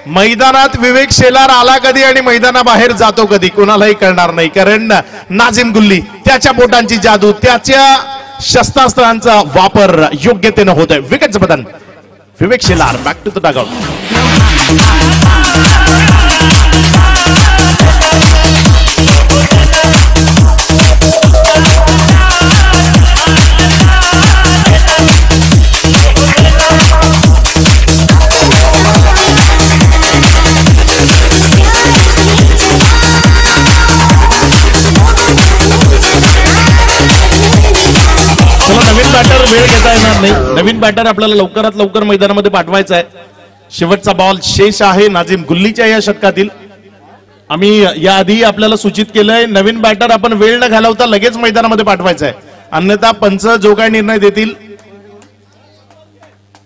मैदानात विवेक शेलार आला कधी आणि मैदानाबाहेर जातो कधी कोणालाही कळणार नाही, कारण नाझीम गुल्ली त्याच्या बोटांची जादू, त्याच्या शस्त्रास्त्रांचा वापर योग्यतेनं होत आहे. विकेटचं बदल. Vivek Shelar back to the dugout. नवीन बॅटर वेळ घेता येणार नाही. नवीन बॅटर आपल्याला लवकरात लवकर मैदानामध्ये पाठवायचा आहे. शेवटचा बॉल शेष आहे नाझीम गुल्लीच्या या षटकातील. आम्ही याआधी आपल्याला सूचित केलंय, नवीन बॅटर आपण वेळ न घालवता लगेच मैदानामध्ये पाठवायचा आहे, अन्यथा पंच जो काही निर्णय देतील.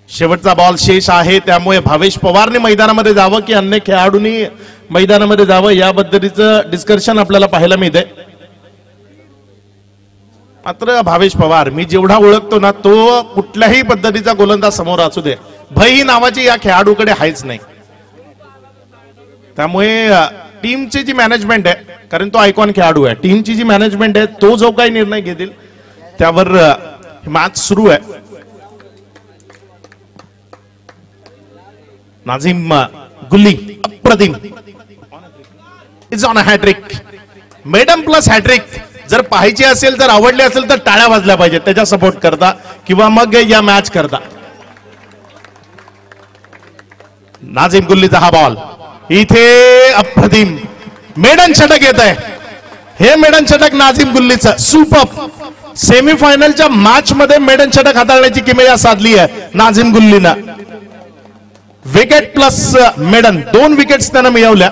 शेवटचा बॉल शेष आहे, त्यामुळे भावेश पवारने मैदानामध्ये जावं की अन्य खेळाडूंनी मैदानामध्ये जावं याबद्दलचं डिस्कशन आपल्याला पाहायला मिळतंय. मात्र भावेश पवार मी जेवढा ओळखतो ना, तो कुठल्याही पद्धतीचा गोलंदाज समोर असू दे, भई नावाची या खेळाडूकडे आहेच नाही. त्यामुळे टीमची जी मॅनेजमेंट आहे, कारण तो आयकॉन खेळाडू आहे, टीमची जी मॅनेजमेंट आहे तो जो काही निर्णय घेतील त्यावर मॅच सुरू आहे. नाझीम गुल्ली अप्रतिम is on a hattrick, maiden plus hattrick. जर पाहायची असेल, जर आवडली असेल तर टाळ्या वाजल्या पाहिजेत त्याच्या सपोर्ट करता किंवा मग या मॅच करता. नाझीम गुल्लीचा हा बॉल इथे अप्रतिम मेडन षटक येत आहे. हे मेडन षटक नाझीम गुल्लीचं सुपर. सेमीफायनलच्या मॅच मध्ये मेडन षटक हाताळण्याची किमया साधली आहे Nazim गुल्लीनं. Wicket plus maiden 2 wickets त्यानं मिळवल्या.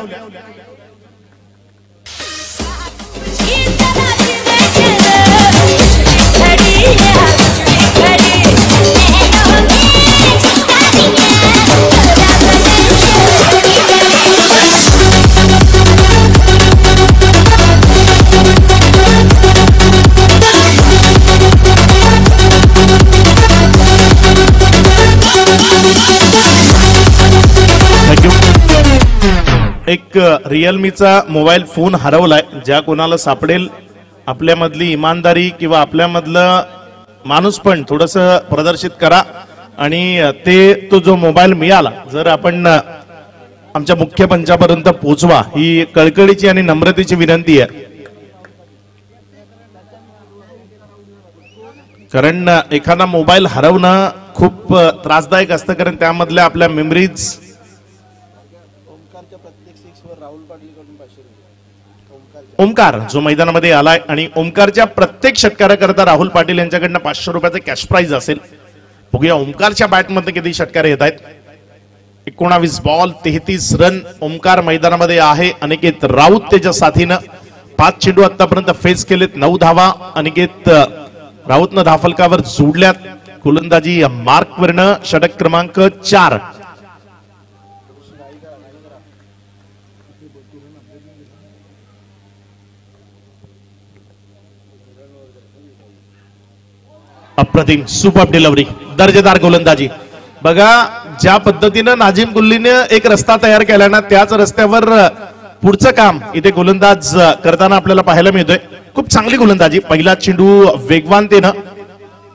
एक रिअलमीचा मोबाईल फोन हरवलाय. ज्या कोणाला सापडेल आपल्यामधली इमानदारी किंवा आपल्यामधलं माणूसपण थोडस प्रदर्शित करा आणि तो जो मोबाईल मिळाला जर आपण आमच्या मुख्य पंचापर्यंत पोहोचवा ही कळकळीची आणि नम्रतेची विनंती आहे. कारण एखादा मोबाईल हरवणं खूप त्रासदायक असतं कारण त्यामधल्या आपल्या मेमरीज. ओमकार जो मैदानामध्ये आलाय आणि ओमकारच्या प्रत्येक षटकाराकरता राहुल पाटील यांच्याकडनं 500 रुपयाचं कॅश प्राइज असेल. बघूया ओमकारच्या बॅटमध्ये किती षटकार येत आहेत. 19 बॉल 33 रन ओमकार मैदानामध्ये आहे. अनिकेत राऊत त्याच्या साथीनं 5 चेंडू आतापर्यंत फेस केलेत. 9 धावा अनिकेत राऊतनं धाफलकावर जोडल्यात. गोलंदाजी मार्कवरनं षटक क्रमांक 4. अप्रतिम सुपर डिलिव्हरी दर्जेदार गोलंदाजी. बघा ज्या पद्धतीनं नाझिम गुल्लीने एक रस्ता तयार केला ना त्याच रस्त्यावर पुढचं काम इथे गोलंदाज करताना आपल्याला पाहायला मिळतोय. खूप चांगली गोलंदाजी. पहिला चेंडू वेगवानतेनं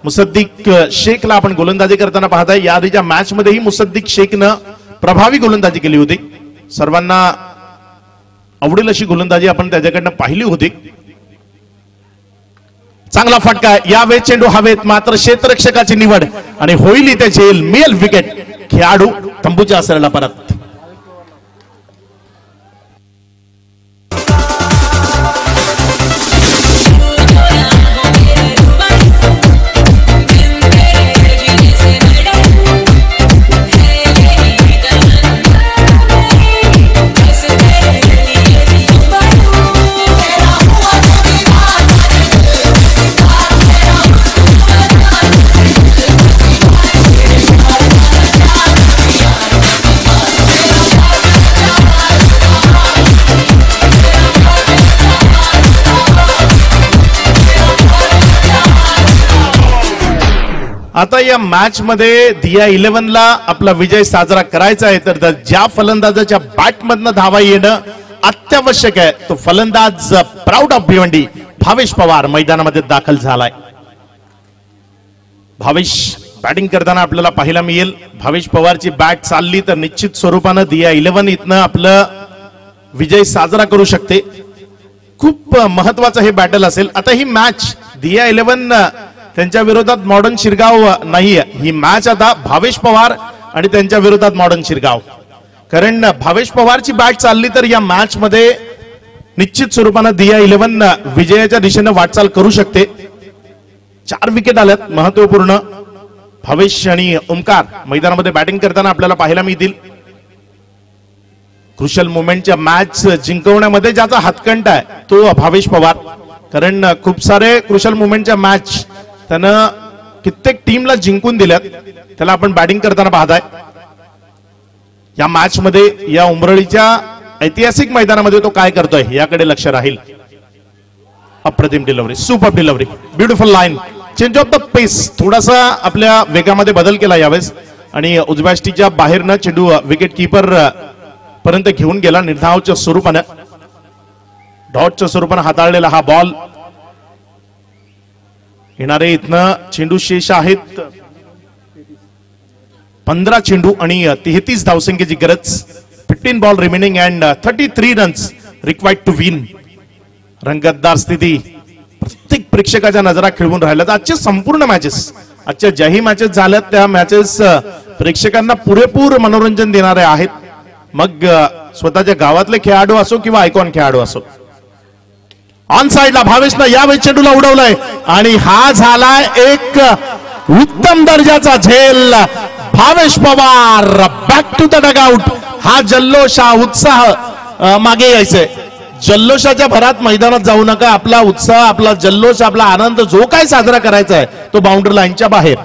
मुसद्दिक शेखला आपण गोलंदाजी करताना पाहताय. या आधीच्या मॅच मध्येही मुसद्दिक शेखनं प्रभावी गोलंदाजी केली होती. सर्वांना आवडेल अशी गोलंदाजी आपण त्याच्याकडनं पाहिली होती. चांगला फटका यावेळी चेंडू हवेत मात्र क्षेत्ररक्षकाची निवड आणि होईल इथे झेल. मिळेल विकेट. खेळाडू तंबूच्या आसराला परत. आता या मॅच मध्ये दिया 11 ला आपला विजय साजरा करायचा आहे तर ज्या फलंदाजाच्या बॅटमधनं धावा येणं अत्यावश्यक आहे तो फलंदाज प्राऊड ऑफ भिवंडी भावेश पवार मैदानामध्ये दाखल झालाय. भावेश बॅटिंग करताना आपल्याला पाहायला मिळेल. भावेश पवारची बॅट चालली तर निश्चित स्वरूपानं दिया 11 इथनं आपलं विजय साजरा करू शकते. खूप महत्वाचं हे बॅटल असेल. आता ही मॅच दिया 11 त्यांच्या विरोधात मॉडर्न शिरगाव नाहीये. ही मॅच आता भावेश पवार आणि त्यांच्या विरोधात मॉडर्न शिरगाव. कारण भावेश पवारची बॅट चालली तर या मॅच मध्ये निश्चित स्वरूपानं दिया 11 विजयाच्या दिशेने वाटचाल करू शकते. 4 विकेट आल्यात महत्वपूर्ण. भावेश आणि ओमकार मैदानामध्ये बॅटिंग करताना आपल्याला पाहायला मिळतील. क्रुशल मोमेंटच्या मॅच जिंकवण्यामध्ये ज्याचा हातकंडा आहे तो भावेश पवार. कारण खूप सारे क्रुशल मोमेंटच्या मॅच त्यानं कित्येक टीमला जिंकून दिल्यात. त्याला आपण बॅटिंग करताना पाहताय. या मॅच मध्ये या उमरळीच्या ऐतिहासिक मैदानामध्ये तो काय करतोय याकडे लक्ष राहील. अप्रतिम delivery super delivery beautiful line. Change of the pace थोडासा आपल्या वेगामध्ये बदल केला यावेळेस आणि उजव्या बाहेरनं चेंडू विकेट कीपर पर्यंत घेऊन गेला. निर्धावच्या स्वरूपानं डॉटच्या स्वरूपानं हाताळलेला हा बॉल. येणारे इथनं चेंडू शेष आहेत 15 चेंडू आणि 33 धावसंख्येची गरज. 15 ball remaining and 33 runs required to win. रंगतदार स्थिती प्रत्येक प्रेक्षकाच्या नजरा खिळवून राहिल्यात. आजचे संपूर्ण मॅचेस आजच्या ज्याही मॅचेस झाल्यात त्या मॅचेस प्रेक्षकांना पुरेपूर मनोरंजन देणारे आहेत. मग स्वतःच्या गावातले खेळाडू असो किंवा आयकॉन खेळाडू असो. ऑन साइडला भावेशनं यावेळी चेंडूला उडवलंय आणि हा झालाय एक उत्तम दर्जाचा झेल. Bhavesh Pawar back to the dugout. हा जल्लोष, हा उत्साह मागे यायचंय. जल्लोषाच्या भरात मैदानात जाऊ नका. आपला उत्साह, आपला जल्लोष, आपला आनंद जो काय साजरा करायचा आहे तो बाउंड्री लाईनच्या बाहेर.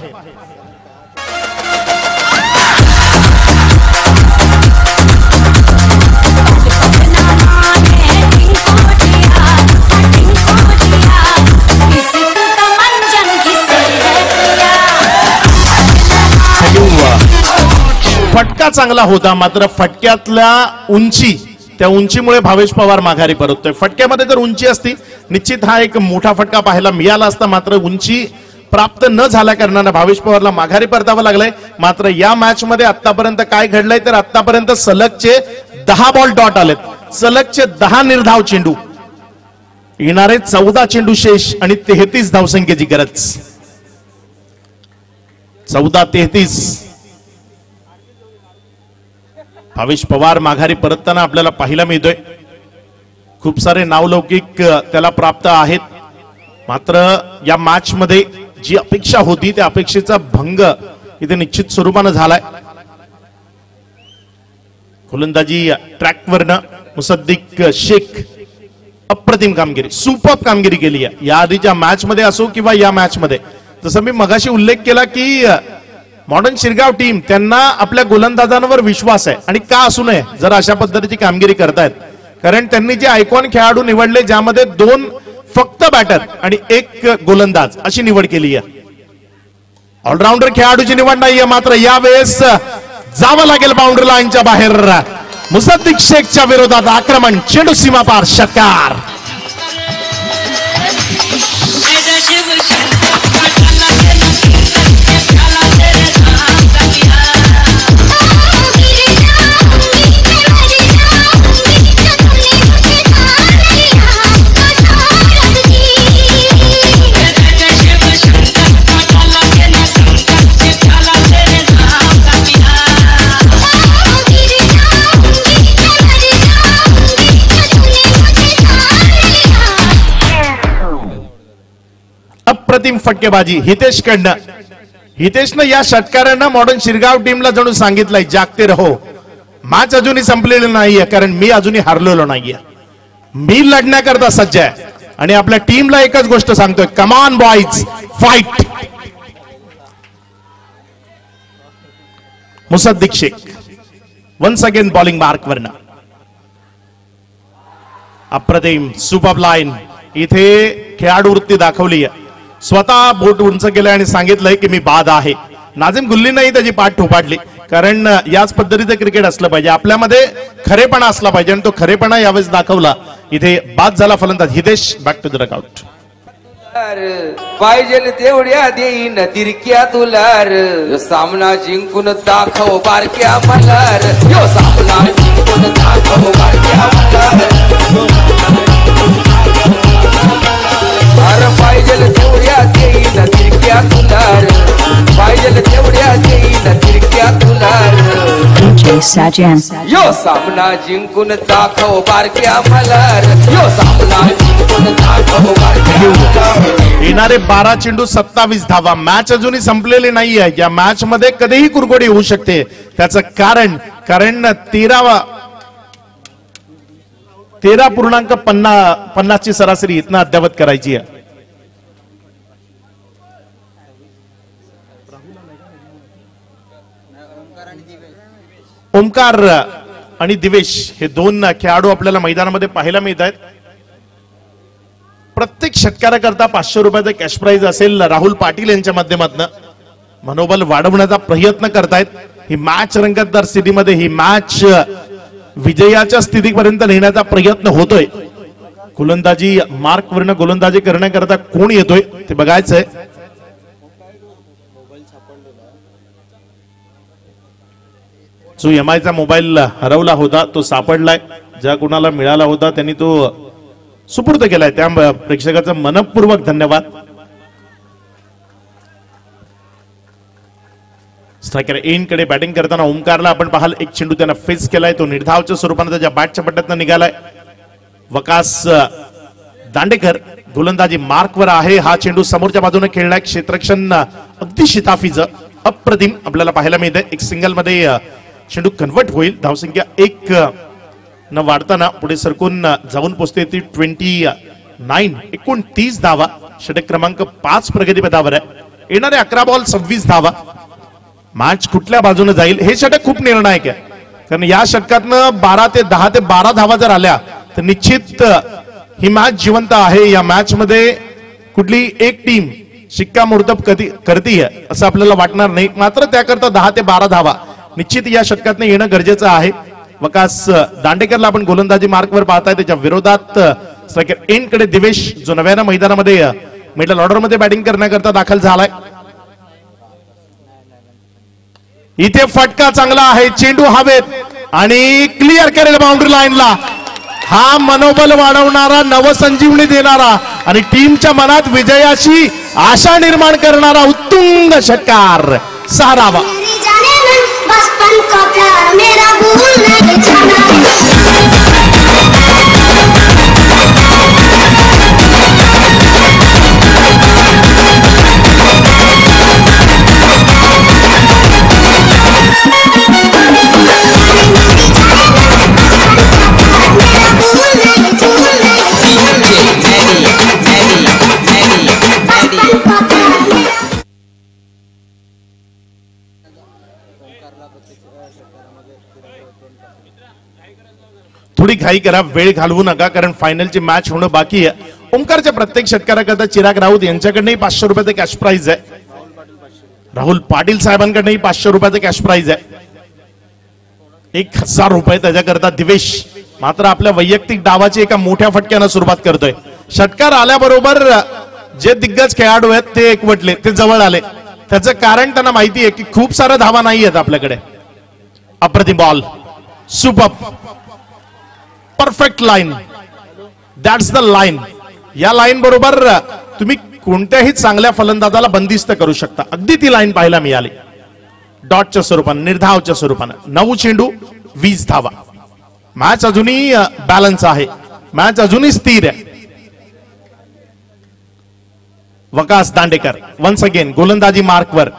फटका चांगला होता, मात्र फटक्यातल्या उंची, त्या उंचीमुळे भावेश पवार माघारी परततोय. फटक्यामध्ये जर उंची असती निश्चित हा एक मोठा फटका पाहायला मिळाला असता, मात्र उंची प्राप्त न झाल्या कारणाने भावेश पवारला माघारी परतावं लागलंय. मात्र या मॅच मध्ये आतापर्यंत काय घडलंय तर आतापर्यंत सलगचे 10 बॉल डॉट आलेत. सलगचे 10 निर्धाव चेंडू, येणारे 14 चेंडू शेष आणि 33 धावसंख्येची गरज. 14-33. भावेश पवार माघारी परतताना आपल्याला पाहायला मिळतोय. खूप सारे नावलौकिक त्याला प्राप्त आहेत, मात्र या मॅच मध्ये जी अपेक्षा होती त्या अपेक्षेचा भंग इथे निश्चित स्वरूपानं झालाय. गोलंदाजी ट्रॅकवरनं मुसद्दिक शेख अप्रतिम कामगिरी, सुपर कामगिरी केली आहे या आधीच्या मॅच मध्ये असो किंवा या मॅच मध्ये. जसं मी मगाशी उल्लेख केला की मॉडर्न शिरगाव टीम, त्यांना आपल्या गोलंदाजांवर विश्वास आहे आणि का असू नये जर अशा पद्धतीची कामगिरी करतायत. कारण त्यांनी जे आयकॉन खेळाडू निवडले ज्यामध्ये 2 फक्त बॅटर आणि 1 गोलंदाज अशी निवड केली आहे. ऑलराऊंडर खेळाडूची निवड नाहीये, मात्र यावेळेस जावं लागेल बाउंड्री लाईनच्या बाहेर. मुसद्दिक शेखच्या विरोधात आक्रमण, चेंडू सीमा पार, षटकार. अप्रतिम फटकेबाजी हितेश कडनं. हितेशनं या षटकारांना मॉडर्न शिरगाव टीमला जणू सांगितलंय जागते रहो. मॅच अजूनही संपलेली नाहीये, कारण मी अजूनही हारलेलो नाहीये. मी लढण्याकरता सज्ज आहे आणि आपल्या टीमला एकच गोष्ट सांगतोय, come on boys, fight. Musaddiq Shaikh once again bowling mark वरनं. अप्रतिम सुपर लाईन. इथे खेळाडू वृत्ती दाखवली आहे, स्वतः बोट उंच केलंय आणि सांगितलंय की मी बाद आहे. नाझिम गुल्लीनंही त्याची पाठ ठोपाटली, कारण याच पद्धतीचं क्रिकेट असलं पाहिजे, आपल्यामध्ये खरेपणा असला पाहिजे आणि तो खरेपणा यावेळेस दाखवला. इथे बाद झाला फलंदाज Hitesh. Back to the dugout. पाहिजे तेवढ्या देईन तिरक्या तुलार, सामना जिंकून दाखव बारक्या मलार, यो सामना जिंकून दाखव बारक्या मलार. अरे पाहिजे तेवढ्या देईन तिरक्या तुलार, पाहिजे तेवढ्या देईन तिरक्या तुलार, यो सामना जिंकून दाखव बारक्या मलार, यो सामना जिंकून दाखव बारक्या मलार. येणारे 12 चेंडू 27 धावा. मॅच अजूनही संपलेली नाहीये. या मॅच मध्ये कधीही कुरघोडी होऊ शकते. त्याचं कारण 13.50 ची सरासरी इथनं अद्यावत करायची आहे. ओमकार आणि दिवेश हे 2 खेळाडू आपल्याला मैदानामध्ये पाहायला मिळत आहेत. प्रत्येक षटकाराकरता 500 रुपयाचा कॅश प्राइज असेल. राहुल पाटील यांच्या माध्यमातून मनोबल वाढवण्याचा प्रयत्न करतायत. ही मॅच रंगतदार स्थितीमध्ये ही मॅच विजयाच्या स्थितीपर्यंत नेण्याचा प्रयत्न होतोय. गोलंदाजी मार्क वरनं गोलंदाजी करण्याकरता कोण येतोय ते बघायचंय. जो एमआयचा मोबाईल हरवला होता तो सापडलाय. ज्या कोणाला मिळाला होता त्यांनी तो सुपूर्द केलाय. त्या प्रेक्षकाचा मनपूर्वक धन्यवाद. स्ट्रायकर एन कडे बॅटिंग करताना ओमकारला आपण पाहाल एक चेंडू त्यानं फेस केलाय. तो निर्धावच्या स्वरूपाने त्याच्या बॅटच्या पट्ट्यातनं निघालाय. वकास दांडेकर गोलंदाजी मार्कवर आहे. हा चेंडू समोरच्या बाजूने खेळलाय. क्षेत्ररक्षण अगदी शिताफीचं अप्रतिम आपल्याला पाहायला मिळतंय. एक सिंगल मध्ये चेंडू कन्वर्ट होईल. धावसंख्या 1 न वाढताना पुढे सरकून जाऊन पोहोचते ती 29 धावा. षटक क्रमांक 5 प्रगतीपथावर आहे. येणारे 11 बॉल 26 धावा. मॅच कुठल्या बाजूने जाईल हे षटक खूप निर्णायक आहे, कारण या षटकातनं 10 ते 12 धावा जर आल्या तर निश्चित ही मॅच जिवंत आहे. या मॅच मध्ये कुठली एक टीम शिक्कामोर्तब करतीये असं आपल्याला वाटणार नाही. मात्र त्याकरता 10 ते 12 धावा निश्चित या षटकातनं येणं गरजेचं आहे. वकास दांडेकरला आपण गोलंदाजी मार्कवर पाहताय. त्याच्या विरोधात स्ट्रायकर एंड कडे दिवेश जो नव्यानं मैदानामध्ये मिडल ऑर्डर मध्ये बॅटिंग करण्याकरता दाखल झालाय. इथे फटका चांगला आहे. चेंडू हवेत आणि क्लिअर करेल बाउंड्री लाईनला. हा मनोबल वाढवणारा, नवसंजीवनी देणारा आणि टीमच्या मनात विजयाची आशा निर्माण करणारा उत्तुंग षटकार. 6 धावा. थोडी घाई करा, वेळ घालवू नका, कारण फायनलची मॅच होणं बाकी आहे. ओंकारच्या प्रत्येक षटकाराकरता चिराग राऊत यांच्याकडनंही 500 रुपयाचं कॅश प्राइज आहे. राहुल पाटील साहेबांकडनंही 500 रुपयाचं कॅश प्राइज आहे. 1000 रुपये त्याच्याकरता दिवेश. मात्र आपल्या वैयक्तिक डावाची एका मोठ्या फटक्यानं सुरुवात करतोय. षटकार आल्याबरोबर जे दिग्गज खेळाडू आहेत ते एकवटले, ते जवळ आले. त्याचं कारण त्यांना माहिती आहे की खूप साऱ्या धावा नाही आहेत आपल्याकडे. अप्रतिम ball, super, perfect line, that's the line. या लाईन बरोबर तुम्ही कोणत्याही चांगल्या फलंदाजाला बंदिस्त करू शकता. अगदी ती लाईन पाहायला मिळाली. डॉटच्या स्वरूपानं, निर्धावच्या स्वरूपानं. 9 चेंडू 20 धावा. मॅच अजूनही बॅलन्स आहे. मॅच अजूनही स्थिर आहे. वकास दांडेकर वन्स अगेन गोलंदाजी मार्कवर.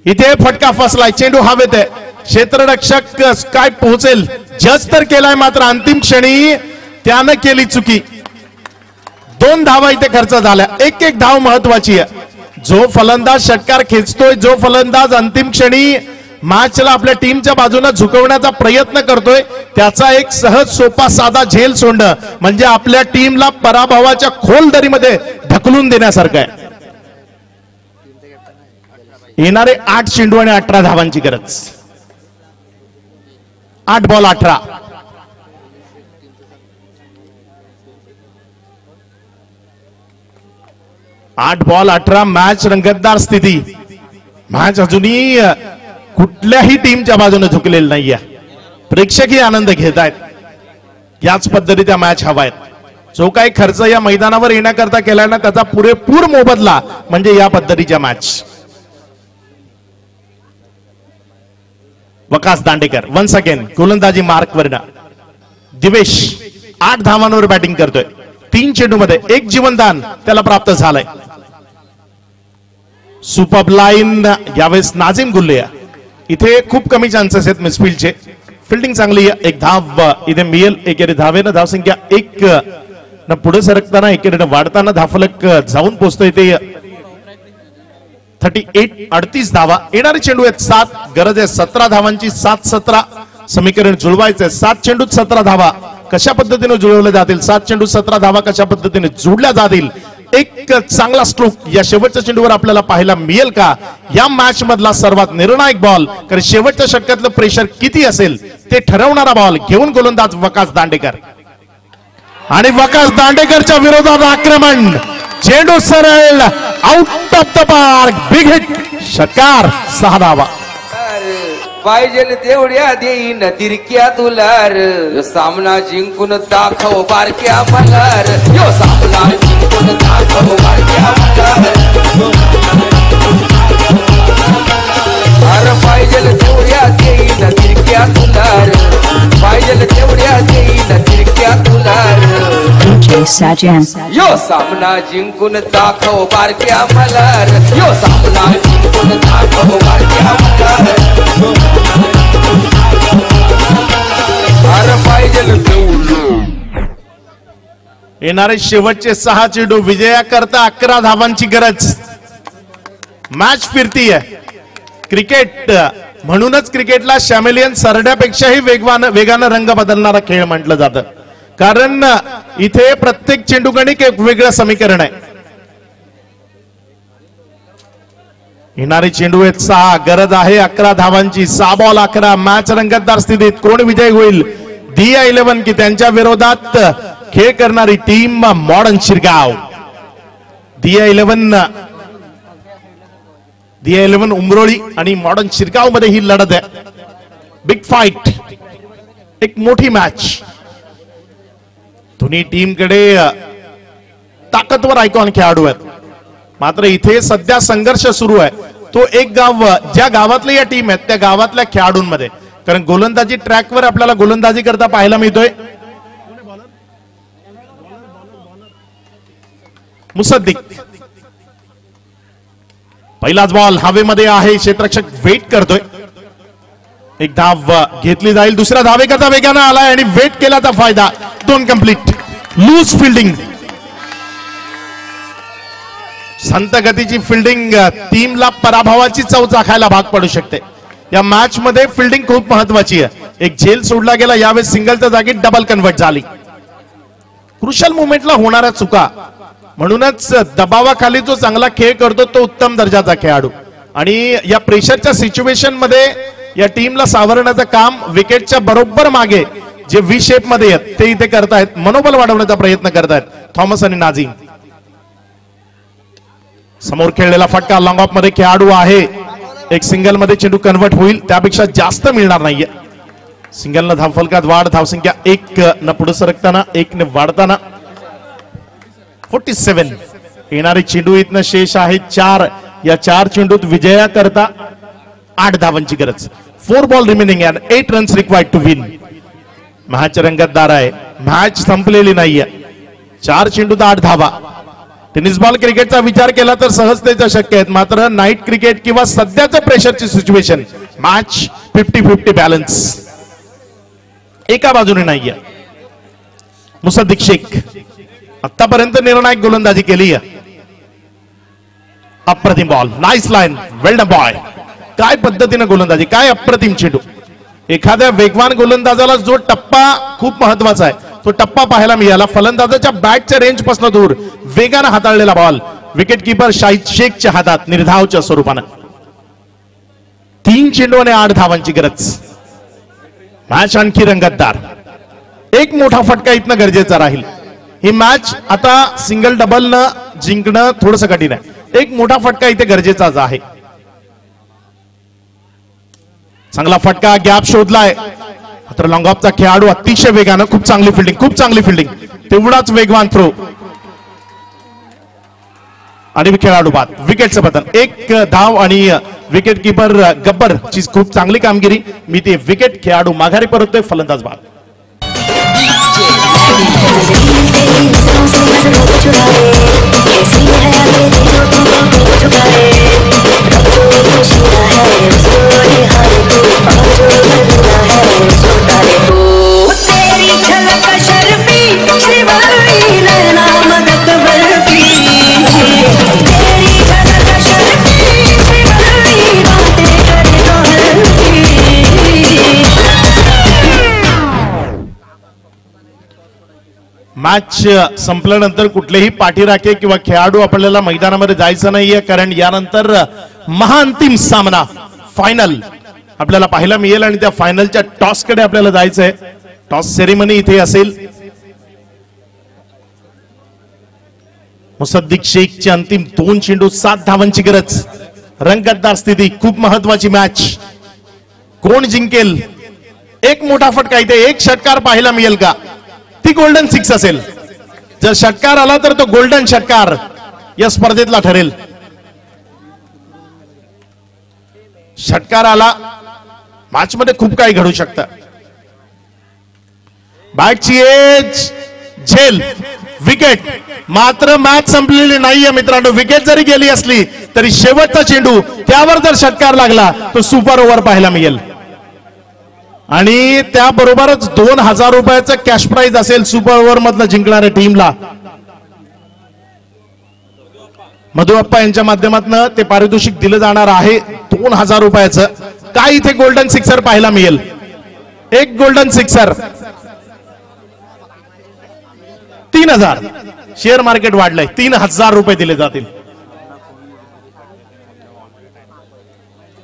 इथे फटका फसलाय. चेंडू हवेत आहे. क्षेत्ररक्षक काय पोहोचेल जज तर केलाय, मात्र अंतिम क्षणी त्यानं केली चुकी. 2 धावा इथे खर्च झाल्या. एक धाव महत्वाची आहे. जो फलंदाज षटकार खेचतोय, जो फलंदाज अंतिम क्षणी मॅचला आपल्या टीमच्या बाजूने झुकवण्याचा प्रयत्न करतोय, त्याचा एक सहज सोपा साधा झेल सोडणं म्हणजे आपल्या टीमला पराभवाच्या खोल दरीमध्ये ढकलून देण्यासारखं आहे. येणारे 8 चेंडू आणि 18 धावांची गरज. 8 बॉल 18. मॅच रंगतदार स्थिती. मॅच अजूनही कुठल्याही टीमच्या बाजूने झुकलेली नाहीये. प्रेक्षकही आनंद घेत आहेत. याच पद्धतीचा मॅच हवाय. जो काही खर्च या मैदानावर येण्याकरता केलाय ना, त्याचा पुरेपूर मोबदला म्हणजे या पद्धतीच्या match. Waqas Dandekar once again गोलंदाजी मार्कवर. दिवेश 8 धावांवर बॅटिंग करतोय. 3 चेंडूमध्ये 1 जीवनदान त्याला प्राप्त झालंय. सुपर लाईन यावेळेस नाझिम गुल्ले. इथे खूप कमी चान्सेस आहेत मिसफिल्डचे. फिल्डिंग चांगली आहे. 1 धाव इथे मिळेल. एकेरी धावेनं धावसंख्या 1 न पुढे सरकताना एकेरीनं वाढताना धावफलक जाऊन पोहोचतोय ते 38. 38 धावा. येणारे चेंडू आहेत 7. गरज आहे 17 धावांची. 7-17 समीकरण जुळवायचंय. 7 चेंडूत 17 धावा कशा पद्धतीने जुळवले जातील, 7 चेंडू 17 धावा कशा पद्धतीने जोडल्या जातील, एक चांगला स्ट्रोक या शेवटच्या चेंडूवर आपल्याला पाहायला मिळेल का? या मॅच मधला सर्वात निर्णायक बॉल, कारण शेवटच्या षटकातलं प्रेशर किती असेल ते ठरवणारा बॉल घेऊन गोलंदाज वकास दांडेकर. आणि वकास दांडेकरच्या विरोधात आक्रमण. चेंडू सरळ out of the park. Big hit. षटकार. 6 धावा. पाहिजे तेवढ्या देईन तिरक्या तुलार. सामना जिंकून दाखव बारक्या मलार. यो सामना जिंकून दाखव बारक्या मलार. अरे पाहिजे तेवढ्या देईन तिरक्या तुलार. पाहिजे तेवढ्या देईन तिरक्या तुलार. Sajan. यो सामना जिंकून दाखव बारक्या मल्हार यो सामना जिंकून दाखव बारक्या मल्हार अरे पाहिजे तेवढं येणारे शेवटचे 6 चेंडू विजयाकरता 11 धावांची गरज. मॅच फिरतीये. क्रिकेट म्हणूनच क्रिकेटला शॅमेलियन सरड्यापेक्षाही वेगानं रंग बदलणारा खेळ म्हटलं जातं. कारण इथे प्रत्येक चेंडू गणिक एक वेगळं समीकरण आहे. येणारे चेंडू आहेत 6. गरज आहे 11 धावांची. 6 बॉल 11. मॅच रंगतदार स्थितीत. कोण विजय होईल? दिया 11 की त्यांच्या विरोधात खेळ करणारी टीम मॉडर्न शिरगाव. दिया 11 उमरोळी आणि मॉडर्न शिरगाव मध्ये ही लढत आहे. Big fight. एक मोठी मॅच. दोन्ही टीम कडे ताकदवर आयकॉन खेळाडू आहेत. मात्र इथे सध्या संघर्ष सुरू आहे. तो एक गाव ज्या गावातल्या या टीम आहेत त्या गावातल्या खेळाडूंमध्ये. कारण गोलंदाजी ट्रॅकवर आपल्याला गोलंदाजी करता पाहायला मिळतोय. मुसद्दिक. पहिलाच बॉल हवेमध्ये आहे. क्षेत्ररक्षक वेट करतोय. एक धाव घेतली जाईल. दुसऱ्या धावेकरता वेगानं आलाय आणि वेट केल्याचा फायदा. 2 कंप्लीट. Loose fielding. संत गतीची फिल्डिंग टीमला पराभवाची चव चाखायला भाग पडू शकते. या मॅच मध्ये फिल्डिंग खूप महत्वाची आहे. एक झेल सोडला गेला. यावेळेस सिंगलच्या जागी डबल कन्वर्ट झाली. क्रुशल मुवमेंटला होणाऱ्या चुका. म्हणूनच दबावाखाली जो चांगला खेळ करतो तो उत्तम दर्जाचा खेळाडू. आणि या प्रेशरच्या सिच्युएशन मध्ये या टीमला सावरण्याचं काम विकेटच्या बरोबर मागे जे व्ही शेप मध्ये आहेत ते इथे करतायत. मनोबल वाढवण्याचा प्रयत्न करतायत थॉमस आणि नाझीम. समोर खेळलेला फटका लॉंग ऑफ मध्ये खेळाडू आहे. एक सिंगल मध्ये चेंडू कन्वर्ट होईल. त्यापेक्षा जास्त मिळणार नाहीये. सिंगल न धावफलकात वाढ. धावसंख्या 1 न पुढे सरकताना 1 ने वाढताना 47. येणारे चेंडू इथनं शेष आहे 4. या 4 चेंडूत विजया करता 8 धावांची गरज. 4 ball remaining and 8 runs required to win. Match रंगतदार आहे. मॅच संपलेली नाहीये. 4 चेंडूत 8 धावा. टेनिस बॉल क्रिकेटचा विचार केला तर सहजतेचं शक्य आहेत. मात्र नाईट क्रिकेट किंवा सध्याचं प्रेशरची सिच्युएशन मॅच 50-50 बॅलन्स एका बाजूने नाहीये. मुसद्दिक शेख आतापर्यंत निर्णायक गोलंदाजी केली आहे. अप्रतिम ball. Nice line. Well done boy. काय पद्धतीने गोलंदाजी. काय अप्रतिम चेंडू. एखाद्या वेगवान गोलंदाजाला जो टप्पा खूप महत्वाचा आहे तो टप्पा पाहायला मिळाला. फलंदाजाच्या बॅटच्या रेंज पासून दूर वेगानं हाताळलेला बॉल. विकेट किपर शाहिद शेखच्या हातात निर्धावच्या स्वरूपानं. 3 चेंडू आणि 8 धावांची गरज. मॅच आणखी रंगतदार. एक मोठा फटका इथनं गरजेचा राहील. ही मॅच आता सिंगल डबल न जिंकणं थोडंसं कठीण आहे. एक मोठा फटका इथे गरजेचाच आहे. चांगला फटका. गॅप शोधलाय. मात्र लॉंग ऑफचा खेळाडू अतिशय वेगानं. खूप चांगली फिल्डिंग. खूप चांगली फिल्डिंग. तेवढाच वेगवान थ्रो आणि खेळाडू बाद. विकेटचं पतन. 1 धाव आणि विकेट किपर गब्बर ची खूप चांगली कामगिरी. मी ते विकेट. खेळाडू माघारी परततोय. फलंदाज बाद. मॅच संपल्यानंतर कुठलेही पाठीराखे किंवा खेळाडू आपल्याला मैदानामध्ये जायचं नाहीये. कारण यानंतर महाअंतिम सामना फायनल आपल्याला पाहायला मिळेल आणि त्या फायनलच्या टॉस कडे आपल्याला जायचंय. टॉस सेरेमनी इथे असेल. मुसद्दिक शेखची अंतिम 2 चेंडू 7 धावांची गरज. रंगतदार स्थिती. खूप महत्वाची मॅच. कोण जिंकेल. एक मोठा फटका इथे. एक षटकार पाहायला मिळेल का. ती गोल्डन 6 असेल. जर षटकार आला तर तो गोल्डन षटकार या स्पर्धेतला ठरेल. षटकार आला मॅच मध्ये खूप काही घडू शकतं. बॅटची एज झेल विकेट. मात्र मॅच संपलेली नाहीये मित्रांनो. विकेट जरी गेली असली तरी शेवटचा चेंडू त्यावर जर षटकार लागला तर सुपर ओव्हर पाहायला मिळेल आणि त्याबरोबरच 2000 रुपयाचं कॅश प्राइज असेल सुपर ओव्हर मधलं जिंकणाऱ्या टीमला. मधुअप्पा यांच्या माध्यमातून ते पारितोषिक दिलं जाणार आहे 2000 रुपयाचं. काय इथे गोल्डन सिक्सर पाहायला मिळेल. एक गोल्डन सिक्सर 3000. शेअर मार्केट वाढलंय. 3000 रुपये दिले जातील.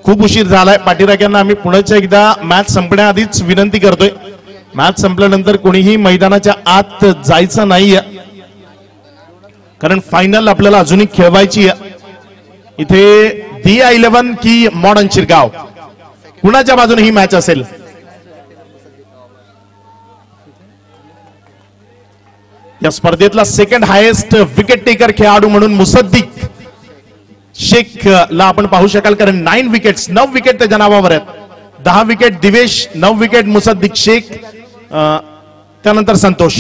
खूप उशीर झालाय. पाठीराख्यांना आम्ही पुण्याच्या एकदा मॅच संपण्याआधीच विनंती करतोय, मॅच संपल्यानंतर कोणीही मैदानाच्या आत जायचं नाहीये, कारण फायनल आपल्याला अजूनही खेळवायची आहे. इथे दिया 11 की मॉडर्न शिरगाव कुणाच्या बाजूने ही मॅच असेल. या स्पर्धेतला सेकंड हायेस्ट विकेट टेकर खेळाडू म्हणून मुसद्दिक शेख ला आपण पाहू शकाल, कारण 9 विकेट्स 9 विकेट त्याच्या नावावर आहेत. 10 विकेट दिवेश, 9 विकेट मुसद्दिक शेख, त्यानंतर संतोष.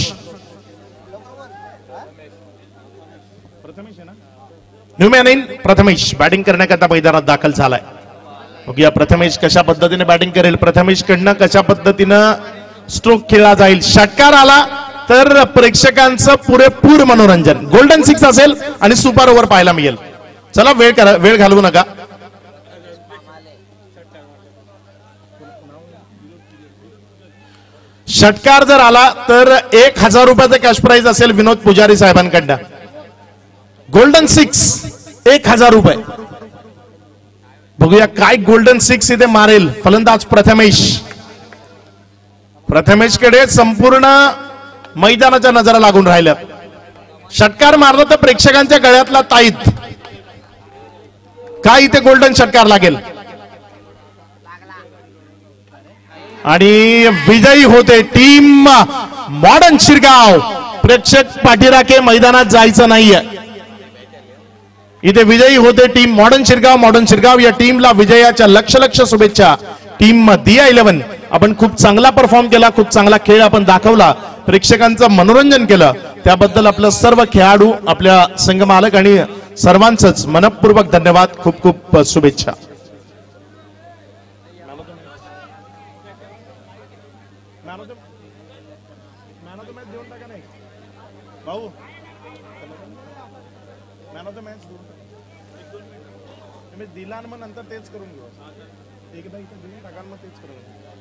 न्यूमॅन प्रथमेश बॅटिंग करण्याकरता मैदानात दाखल झालाय. बघूया प्रथमेश कशा पद्धतीने बॅटिंग करेल. प्रथमेश कडनं कशा पद्धतीनं स्ट्रोक खेळला जाईल. षटकार आला तर प्रेक्षकांचं पुरेपूर मनोरंजन. गोल्डन सिक्स असेल आणि सुपर ओव्हर पाहायला मिळेल. चला वेळ घालवू नका. षटकार जर आला तर 1000 रुपयाचं कॅश प्राइज असेल विनोद पुजारी साहेबांकडनं. गोल्डन सिक्स 1000 रुपये. बघूया काय गोल्डन सिक्स इथे मारेल फलंदाज प्रथमेश. प्रथमेशकडे संपूर्ण मैदानाच्या नजरा लागून राहिल्या. षटकार मारला तर प्रेक्षकांच्या गळ्यातला ताईत. काय इथे गोल्डन षटकार लागेल आणि विजयी होते टीम मॉडर्न शिरगाव. प्रेक्षक पाठीराखे मैदानात जायचं नाहीये. इथे विजयी होते team modern Shirgaon. Modern Shirgaon या टीमला विजयाच्या लक्ष शुभेच्छा. टीम दिया 11 आपण खूप चांगला परफॉर्म केला, खूप चांगला खेळ आपण दाखवला, प्रेक्षकांचं मनोरंजन केलं, त्याबद्दल आपलं सर्व खेळाडू, आपल्या संघ मालक आणि सर्वांचंच मनपूर्वक धन्यवाद. खूप खूप शुभेच्छा. दिला मग नंतर तेच करून घेऊ. एकदा इथे देऊन टाका मग तेच करून